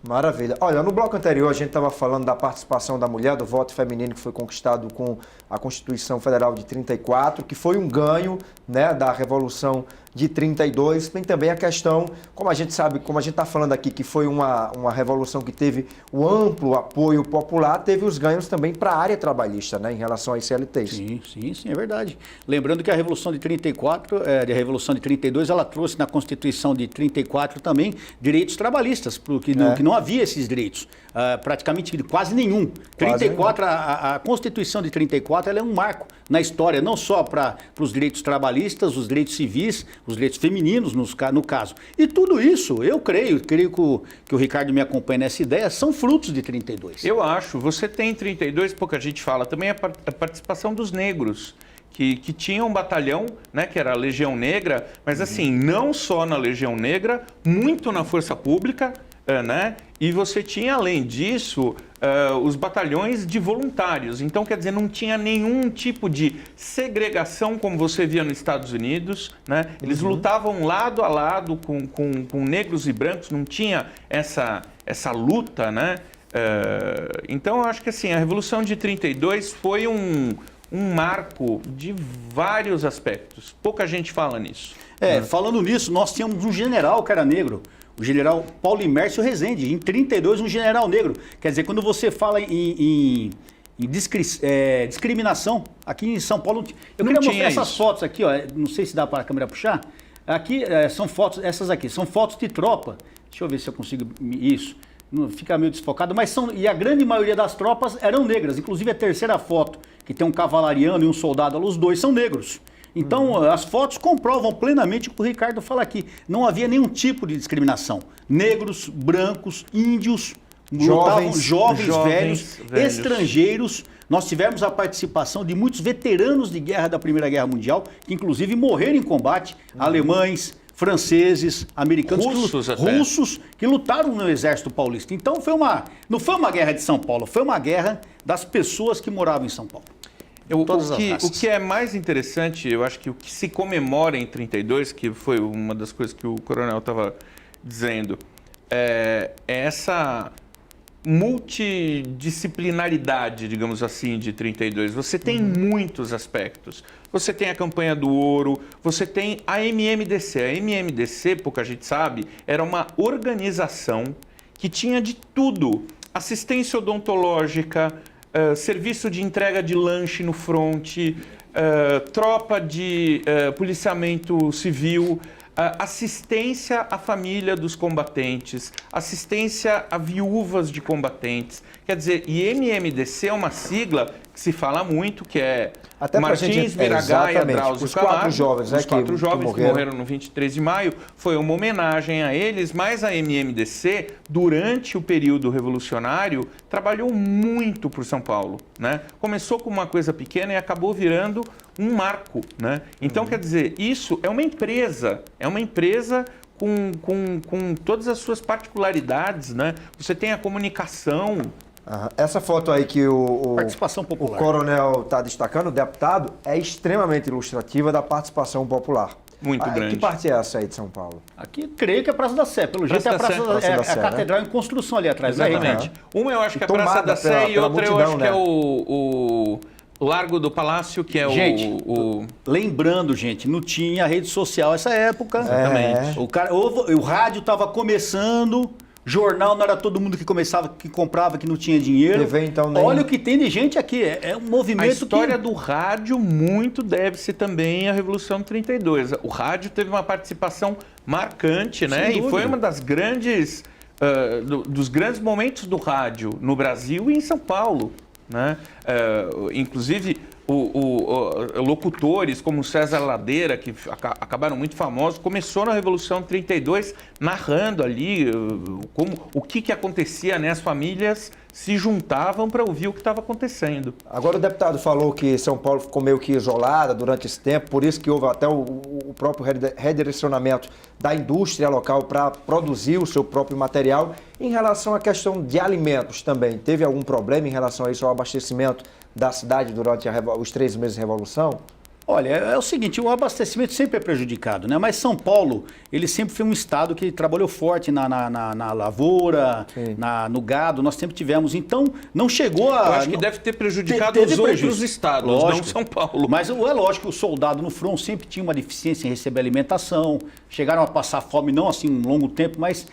Speaker 2: Maravilha. Olha, no bloco anterior a gente estava falando da participação da mulher, do voto feminino que foi conquistado com a Constituição Federal de 34, que foi um ganho, né, da Revolução de 32. Tem também a questão, como a gente sabe, como a gente está falando aqui, que foi uma revolução que teve o amplo apoio popular, teve os ganhos também para a área trabalhista, né, em relação às CLTs.
Speaker 1: Sim, é verdade. Lembrando que a Revolução de 34, a Revolução de 32, ela trouxe na Constituição de 34 também direitos trabalhistas, porque que não havia esses direitos, praticamente quase nenhum. 34, a Constituição de 34, ela é um marco na história, não só para os direitos trabalhistas, os direitos civis, os direitos femininos, no caso. E tudo isso, eu creio que o Ricardo me acompanha nessa ideia, são frutos de 32.
Speaker 3: Eu acho. Você tem em 32, pouca gente fala, também a participação dos negros, que tinha um batalhão, né, que era a Legião Negra, mas assim, não só na Legião Negra, muito na Força Pública, né? E você tinha, além disso, os batalhões de voluntários. Então, quer dizer, não tinha nenhum tipo de segregação como você via nos Estados Unidos, né? Eles lutavam lado a lado com negros e brancos, não tinha essa luta, né? Então, eu acho que assim, a Revolução de 32 foi um marco de vários aspectos. Pouca gente fala nisso.
Speaker 1: Falando nisso, nós tínhamos um general que era negro, o general Paulo Imércio Rezende, em 32, um general negro. Quer dizer, quando você fala em discriminação, aqui em São Paulo, eu queria mostrar essas fotos aqui, ó, não sei se dá para a câmera puxar. Aqui são fotos, essas aqui, são fotos de tropa. Deixa eu ver se eu consigo, isso, fica meio desfocado, mas e a grande maioria das tropas eram negras, inclusive a terceira foto, que tem um cavalariano e um soldado, os dois são negros. Então, as fotos comprovam plenamente o que o Ricardo fala aqui. Não havia nenhum tipo de discriminação. Negros, brancos, índios, jovens, velhos, estrangeiros. Nós tivemos a participação de muitos veteranos de guerra da Primeira Guerra Mundial, que inclusive morreram em combate, alemães, franceses, americanos, russos, que lutaram no Exército Paulista. Então, não foi uma guerra de São Paulo, foi uma guerra das pessoas que moravam em São Paulo.
Speaker 3: O que é mais interessante, eu acho que o que se comemora em 32, que foi uma das coisas que o coronel estava dizendo, é essa multidisciplinaridade, digamos assim, de 32. Você tem muitos aspectos. Você tem a campanha do ouro, você tem a MMDC. A MMDC, pouca gente sabe, era uma organização que tinha de tudo. Assistência odontológica, serviço de entrega de lanche no fronte, tropa de policiamento civil, assistência à família dos combatentes, assistência a viúvas de combatentes. Quer dizer, e MMDC é uma sigla que se fala muito, que é
Speaker 2: até
Speaker 3: Martins, Miragaia, Drauzio Camargo.
Speaker 2: Os quatro jovens
Speaker 3: que morreram no 23 de maio, foi uma homenagem a eles, mas a MMDC, durante o período revolucionário, trabalhou muito por São Paulo, né? Começou com uma coisa pequena e acabou virando um marco, né? Então, quer dizer, isso é uma empresa com todas as suas particularidades, né? Você tem a comunicação.
Speaker 2: Essa foto aí que
Speaker 1: participação popular.
Speaker 2: O coronel está destacando, o deputado, é extremamente ilustrativa da participação popular.
Speaker 3: muito grande.
Speaker 2: Que parte é essa aí de São Paulo?
Speaker 1: Aqui, creio que é a Praça da Sé. Pelo jeito, é a Praça da Sé, a catedral em construção ali atrás.
Speaker 3: Exatamente. Uma eu acho que é a Praça da Sé e outra eu acho que é o Largo do Palácio, que é
Speaker 1: lembrando, gente, não tinha rede social nessa época.
Speaker 3: Exatamente.
Speaker 1: O rádio estava começando, jornal não era todo mundo que comprava, que não tinha dinheiro.
Speaker 2: TV, então, nem...
Speaker 1: Olha o que tem de gente aqui, é um movimento.
Speaker 3: A história do rádio muito deve-se também à Revolução de 32. O rádio teve uma participação marcante, né? E foi uma das grandes, dos grandes momentos do rádio no Brasil e em São Paulo. Né? Inclusive locutores como César Ladeira, que acabaram muito famosos, começou na Revolução de 32 narrando ali o que acontecia, né? As famílias se juntavam para ouvir o que estava acontecendo.
Speaker 2: Agora o deputado falou que São Paulo ficou meio que isolada durante esse tempo, por isso que houve até o próprio redirecionamento da indústria local para produzir o seu próprio material. Em relação à questão de alimentos também, teve algum problema em relação a isso, ao abastecimento da cidade durante os 3 meses de Revolução?
Speaker 1: Olha, é o seguinte, o abastecimento sempre é prejudicado, né? Mas São Paulo, ele sempre foi um estado que trabalhou forte na lavoura, no gado, nós sempre tivemos. Então, não chegou a...
Speaker 3: Eu acho que deve ter prejudicado os outros estados, lógico, não São Paulo.
Speaker 1: Mas é lógico que o soldado no front sempre tinha uma deficiência em receber alimentação, chegaram a passar fome, não assim um longo tempo, mas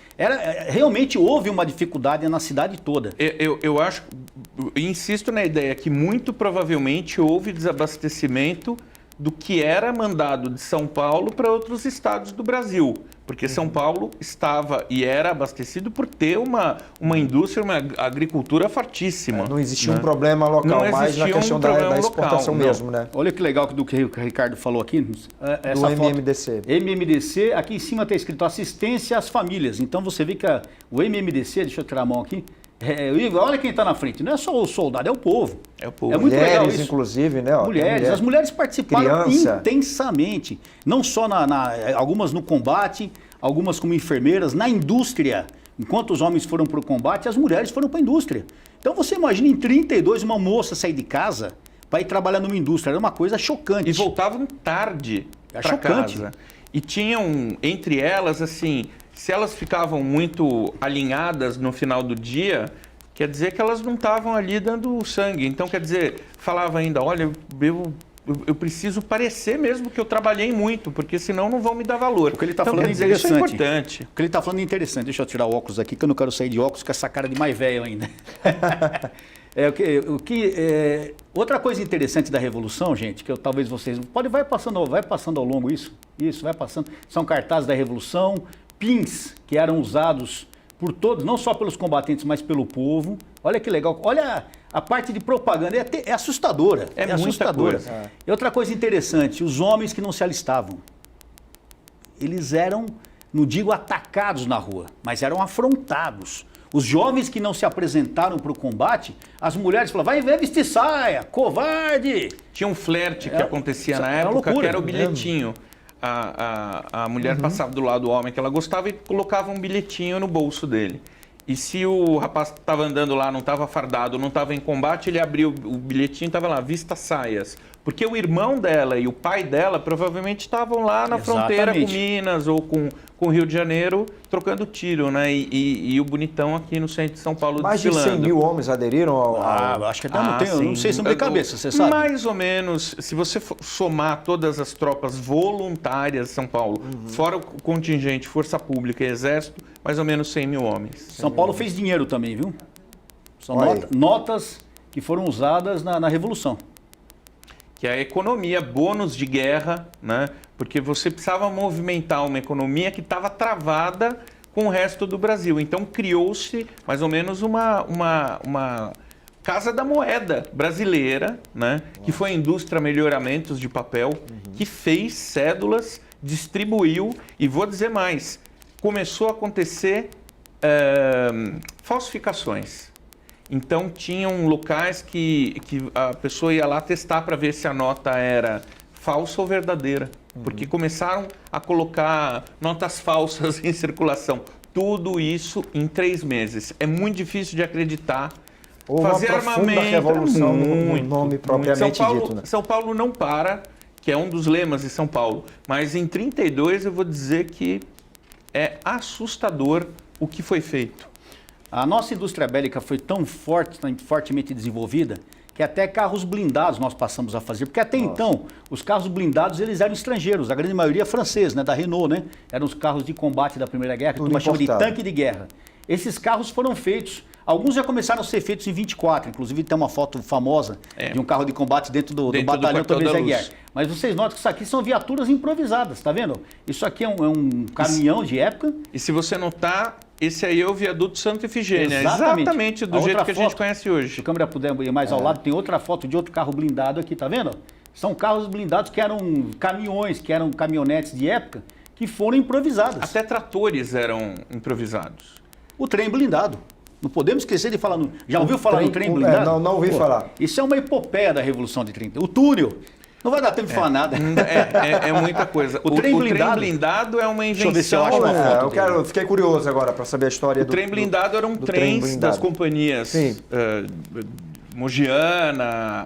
Speaker 1: realmente houve uma dificuldade na cidade toda.
Speaker 3: Eu acho, insisto na ideia que muito provavelmente houve desabastecimento do que era mandado de São Paulo para outros estados do Brasil. Porque São Paulo estava e era abastecido por ter uma indústria, uma agricultura fortíssima.
Speaker 2: Não existia um problema local, mas na questão da exportação local, mesmo, né?
Speaker 1: Olha que legal do que o Ricardo falou aqui.
Speaker 2: Essa do MMDC.
Speaker 1: MMDC, aqui em cima está escrito assistência às famílias. Então você vê que o MMDC, deixa eu tirar a mão aqui, olha quem está na frente, não é só o soldado, é o povo.
Speaker 3: É o povo.
Speaker 1: É muito
Speaker 2: mulheres,
Speaker 1: legal isso.
Speaker 2: Inclusive, né?
Speaker 1: As mulheres participaram
Speaker 2: criança.
Speaker 1: Intensamente, não só algumas no combate, algumas como enfermeiras, na indústria. Enquanto os homens foram para o combate, as mulheres foram para a indústria. Então você imagina em 32 uma moça sair de casa para ir trabalhar numa indústria, era uma coisa chocante.
Speaker 3: E voltavam tarde para casa. E tinham entre elas, assim, se elas ficavam muito alinhadas no final do dia, quer dizer que elas não estavam ali dando sangue. Então, quer dizer, falava ainda, olha, eu preciso parecer mesmo que eu trabalhei muito, porque senão não vão me dar valor.
Speaker 1: O que ele está
Speaker 3: então,
Speaker 1: falando é interessante.
Speaker 3: Isso é importante.
Speaker 1: O que ele está falando é interessante. Deixa eu tirar o óculos aqui, que eu não quero sair de óculos com essa cara de mais velho ainda. Outra coisa interessante da Revolução, gente, que talvez vocês... vai passando ao longo isso, vai passando. São cartazes da Revolução, pins que eram usados por todos, não só pelos combatentes, mas pelo povo. Olha que legal. Olha a parte de propaganda, é assustadora.
Speaker 3: É
Speaker 1: assustadora.
Speaker 3: Coisa.
Speaker 1: E outra coisa interessante, os homens que não se alistavam, eles eram, não digo atacados na rua, mas eram afrontados. Os jovens que não se apresentaram para o combate, as mulheres falavam, vai vestir saia, covarde.
Speaker 3: Tinha um flerte que acontecia na época, que era o bilhetinho. A mulher passava do lado do homem que ela gostava e colocava um bilhetinho no bolso dele. E se o rapaz estava andando lá, não estava fardado, não estava em combate, ele abria o bilhetinho e estava lá, vista saias. Porque o irmão dela e o pai dela provavelmente estavam lá na fronteira com Minas ou com o Rio de Janeiro trocando tiro, né? E o bonitão aqui no centro de São Paulo desfilando.
Speaker 2: Mais de 100 mil homens aderiram ao...
Speaker 1: acho que até não sei se não tem cabeça, você sabe?
Speaker 3: Mais ou menos, se você somar todas as tropas voluntárias de São Paulo, fora o contingente, Força Pública e Exército, mais ou menos 100 mil homens.
Speaker 1: São Paulo fez dinheiro também, viu? São notas que foram usadas na Revolução.
Speaker 3: Que é a economia, bônus de guerra, né? Porque você precisava movimentar uma economia que estava travada com o resto do Brasil. Então criou-se mais ou menos uma Casa da Moeda brasileira, né? Que foi a indústria Melhoramentos de Papel, que fez cédulas, distribuiu e vou dizer mais, começou a acontecer falsificações. Então, tinham locais que a pessoa ia lá testar para ver se a nota era falsa ou verdadeira. Porque começaram a colocar notas falsas em circulação. Tudo isso em 3 meses. É muito difícil de acreditar.
Speaker 2: Houve fazer uma profunda revolução no nome propriamente dito. Né?
Speaker 3: São Paulo não para. que é um dos lemas de São Paulo. Mas em 32 eu vou dizer que é assustador o que foi feito.
Speaker 1: A nossa indústria bélica foi tão fortemente desenvolvida, que até carros blindados nós passamos a fazer. Porque até então, os carros blindados eles eram estrangeiros, a grande maioria francês, né, da Renault, né? Eram os carros de combate da Primeira Guerra, que nós chamamos de tanque de guerra. Esses carros foram feitos, alguns já começaram a ser feitos em 24, inclusive tem uma foto famosa de um carro de combate dentro do batalhão Tomé Guerra. Mas vocês notam que isso aqui são viaturas improvisadas, tá vendo? Isso aqui é um caminhão de época.
Speaker 3: E se você notar, esse aí é o viaduto Santa Efigênia,
Speaker 1: exatamente
Speaker 3: do jeito que a gente conhece hoje.
Speaker 1: Se a câmera puder ir mais ao lado, tem outra foto de outro carro blindado aqui, tá vendo? São carros blindados que eram caminhões, que eram caminhonetes de época, que foram improvisadas.
Speaker 3: Até tratores eram improvisados.
Speaker 1: O trem blindado. Não podemos esquecer de falar. Já ouviu falar no trem blindado?
Speaker 2: Não ouvi falar.
Speaker 1: Isso é uma epopeia da Revolução de 30. O túnel. Não vai dar tempo de falar nada.
Speaker 3: É muita coisa. O trem blindado é uma invenção.
Speaker 1: Deixa eu ver se eu acho uma foto.
Speaker 2: Fiquei curioso agora para saber a história do...
Speaker 3: O trem blindado eram trens das companhias Mogiana,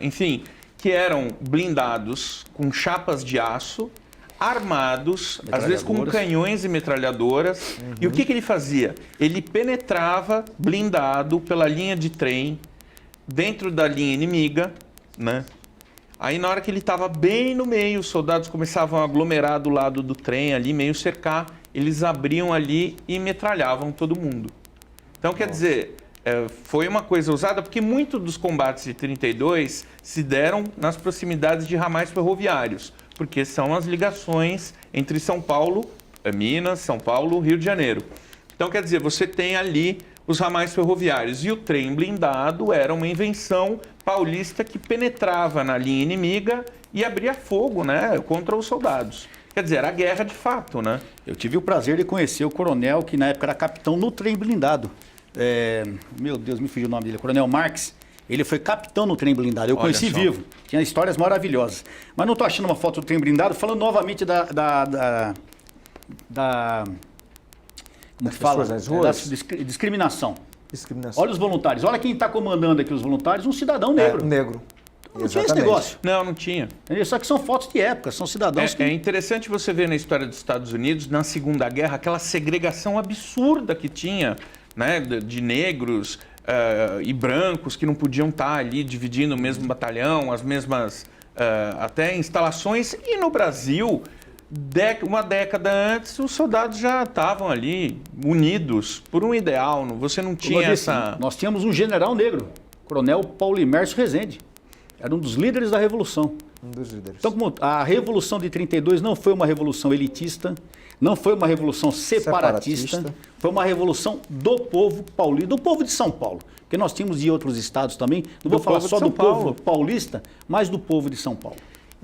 Speaker 3: enfim, que eram blindados com chapas de aço, armados, às vezes com canhões e metralhadoras. E o que ele fazia? Ele penetrava blindado pela linha de trem, dentro da linha inimiga, né? Aí na hora que ele estava bem no meio, os soldados começavam a aglomerar do lado do trem ali, meio cercar, eles abriam ali e metralhavam todo mundo. Então quer dizer, foi uma coisa usada porque muitos dos combates de 32 se deram nas proximidades de ramais ferroviários, porque são as ligações entre São Paulo, Minas, São Paulo, Rio de Janeiro. Então quer dizer, você tem ali os ramais ferroviários e o trem blindado era uma invenção paulista que penetrava na linha inimiga e abria fogo, né, contra os soldados. Quer dizer, era guerra de fato, né?
Speaker 1: Eu tive o prazer de conhecer o coronel, que na época era capitão no trem blindado. Meu Deus, me fugiu o nome dele, Coronel Marques. Ele foi capitão no trem blindado, eu conheci vivo. Tinha histórias maravilhosas. Mas não estou achando uma foto do trem blindado, falando novamente como que fala?
Speaker 2: Das ruas?
Speaker 1: Discriminação. Olha os voluntários. Olha quem está comandando aqui os voluntários, um cidadão negro.
Speaker 2: Negro.
Speaker 1: Não tinha esse negócio.
Speaker 3: Não tinha.
Speaker 1: Só que são fotos de época, são cidadãos que...
Speaker 3: É interessante você ver na história dos Estados Unidos, na Segunda Guerra, aquela segregação absurda que tinha, né, de negros e brancos que não podiam estar ali dividindo o mesmo batalhão, as mesmas até instalações. E no Brasil... uma década antes, os soldados já estavam ali unidos por um ideal. Você não tinha essa...
Speaker 1: Nós tínhamos um general negro, Coronel Paulo Imércio Rezende. Era um dos líderes da Revolução.
Speaker 2: Um dos líderes.
Speaker 1: Então, como a Revolução de 32 não foi uma revolução elitista, não foi uma revolução separatista. Foi uma revolução do povo paulista, do povo de São Paulo. Porque nós tínhamos de outros estados também. Não vou falar só do povo paulista, mas do povo de São Paulo.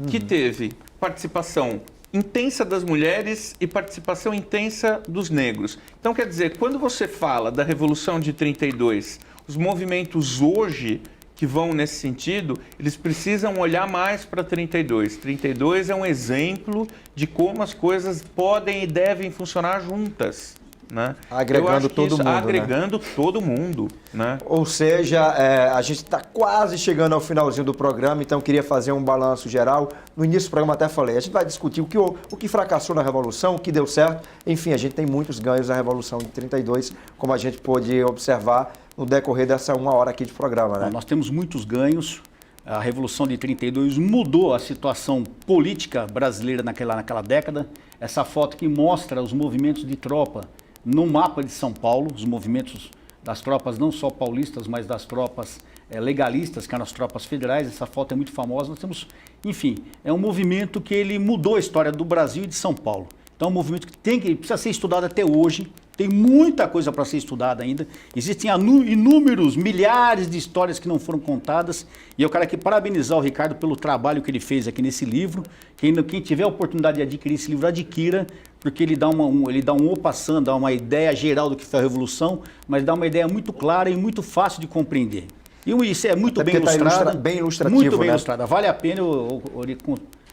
Speaker 3: Que teve participação intensa das mulheres e participação intensa dos negros. Então, quer dizer, quando você fala da Revolução de 32, os movimentos hoje que vão nesse sentido, eles precisam olhar mais para 32. 32 é um exemplo de como as coisas podem e devem funcionar juntas. Né?
Speaker 2: Agregando todo mundo.
Speaker 3: Agregando todo mundo. Né?
Speaker 2: Ou seja, a gente está quase chegando ao finalzinho do programa, então queria fazer um balanço geral. No início do programa até falei, a gente vai discutir o que fracassou na Revolução, o que deu certo. Enfim, a gente tem muitos ganhos da Revolução de 32, como a gente pôde observar no decorrer dessa 1 hora aqui de programa. Né?
Speaker 1: Nós temos muitos ganhos. A Revolução de 32 mudou a situação política brasileira naquela década. Essa foto que mostra os movimentos de tropa no mapa de São Paulo, os movimentos das tropas não só paulistas, mas das tropas legalistas, que eram as tropas federais. Essa foto é muito famosa. Nós temos, enfim, é um movimento que ele mudou a história do Brasil e de São Paulo. Então é um movimento que precisa ser estudado até hoje. Tem muita coisa para ser estudada ainda. Existem inúmeros, milhares de histórias que não foram contadas. E eu quero aqui parabenizar o Ricardo pelo trabalho que ele fez aqui nesse livro. Quem tiver a oportunidade de adquirir esse livro, adquira, porque ele dá um passando, dá uma ideia geral do que foi a Revolução, mas dá uma ideia muito clara e muito fácil de compreender. E isso é muito bem ilustrado.
Speaker 2: Bem ilustrativo,
Speaker 1: muito bem
Speaker 2: né?
Speaker 1: ilustrada. Vale a pena eu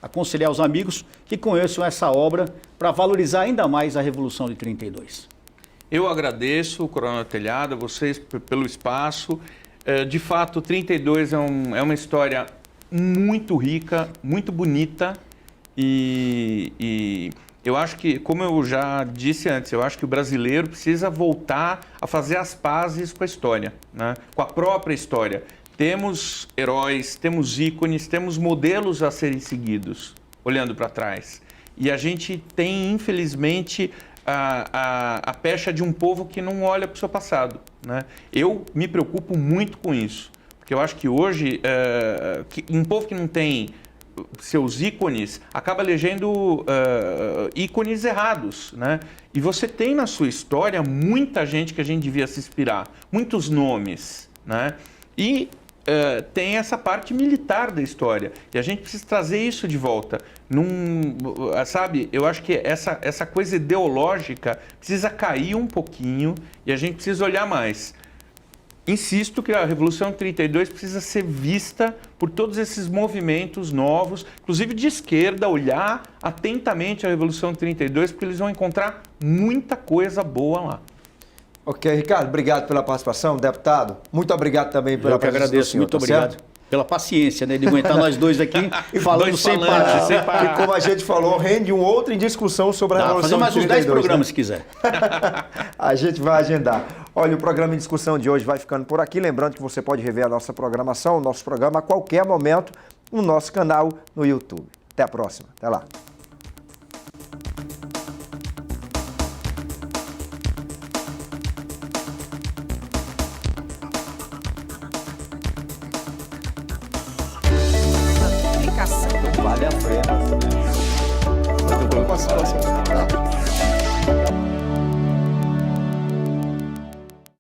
Speaker 1: aconselhar os amigos que conheçam essa obra para valorizar ainda mais a Revolução de 32.
Speaker 3: Eu agradeço, Coronel Telhado, a vocês pelo espaço. De fato, 32 é uma história muito rica, muito bonita e eu acho que, como eu já disse antes, eu acho que o brasileiro precisa voltar a fazer as pazes com a história, né? Com a própria história. Temos heróis, temos ícones, temos modelos a serem seguidos, olhando para trás. E a gente tem, infelizmente, a pecha de um povo que não olha para o seu passado, né? Eu me preocupo muito com isso, porque eu acho que hoje, um povo que não tem seus ícones, acaba elegendo ícones errados, né? E você tem na sua história muita gente que a gente devia se inspirar, muitos nomes, né? E tem essa parte militar da história, e a gente precisa trazer isso de volta. Sabe, eu acho que essa coisa ideológica precisa cair um pouquinho e a gente precisa olhar mais. Insisto que a Revolução 32 precisa ser vista por todos esses movimentos novos, inclusive de esquerda, olhar atentamente a Revolução 32, porque eles vão encontrar muita coisa boa lá.
Speaker 2: Ok, Ricardo, obrigado pela participação, deputado. Muito obrigado também pela presença.
Speaker 1: Eu que agradeço,
Speaker 2: senhor,
Speaker 1: muito
Speaker 2: tá
Speaker 1: obrigado.
Speaker 2: Certo?
Speaker 1: Pela paciência, né, de aguentar nós dois aqui falando sem parar.
Speaker 2: E como a gente falou, rende um outro em discussão sobre a Revolução
Speaker 1: fazer mais uns 10
Speaker 2: 32,
Speaker 1: programas,
Speaker 2: né?
Speaker 1: se quiser.
Speaker 2: A gente vai agendar. Olha, o programa em discussão de hoje vai ficando por aqui. Lembrando que você pode rever a nossa programação, o nosso programa a qualquer momento no nosso canal no YouTube. Até a próxima. Até lá.
Speaker 4: Vale a pena.
Speaker 2: Eu tô com participação.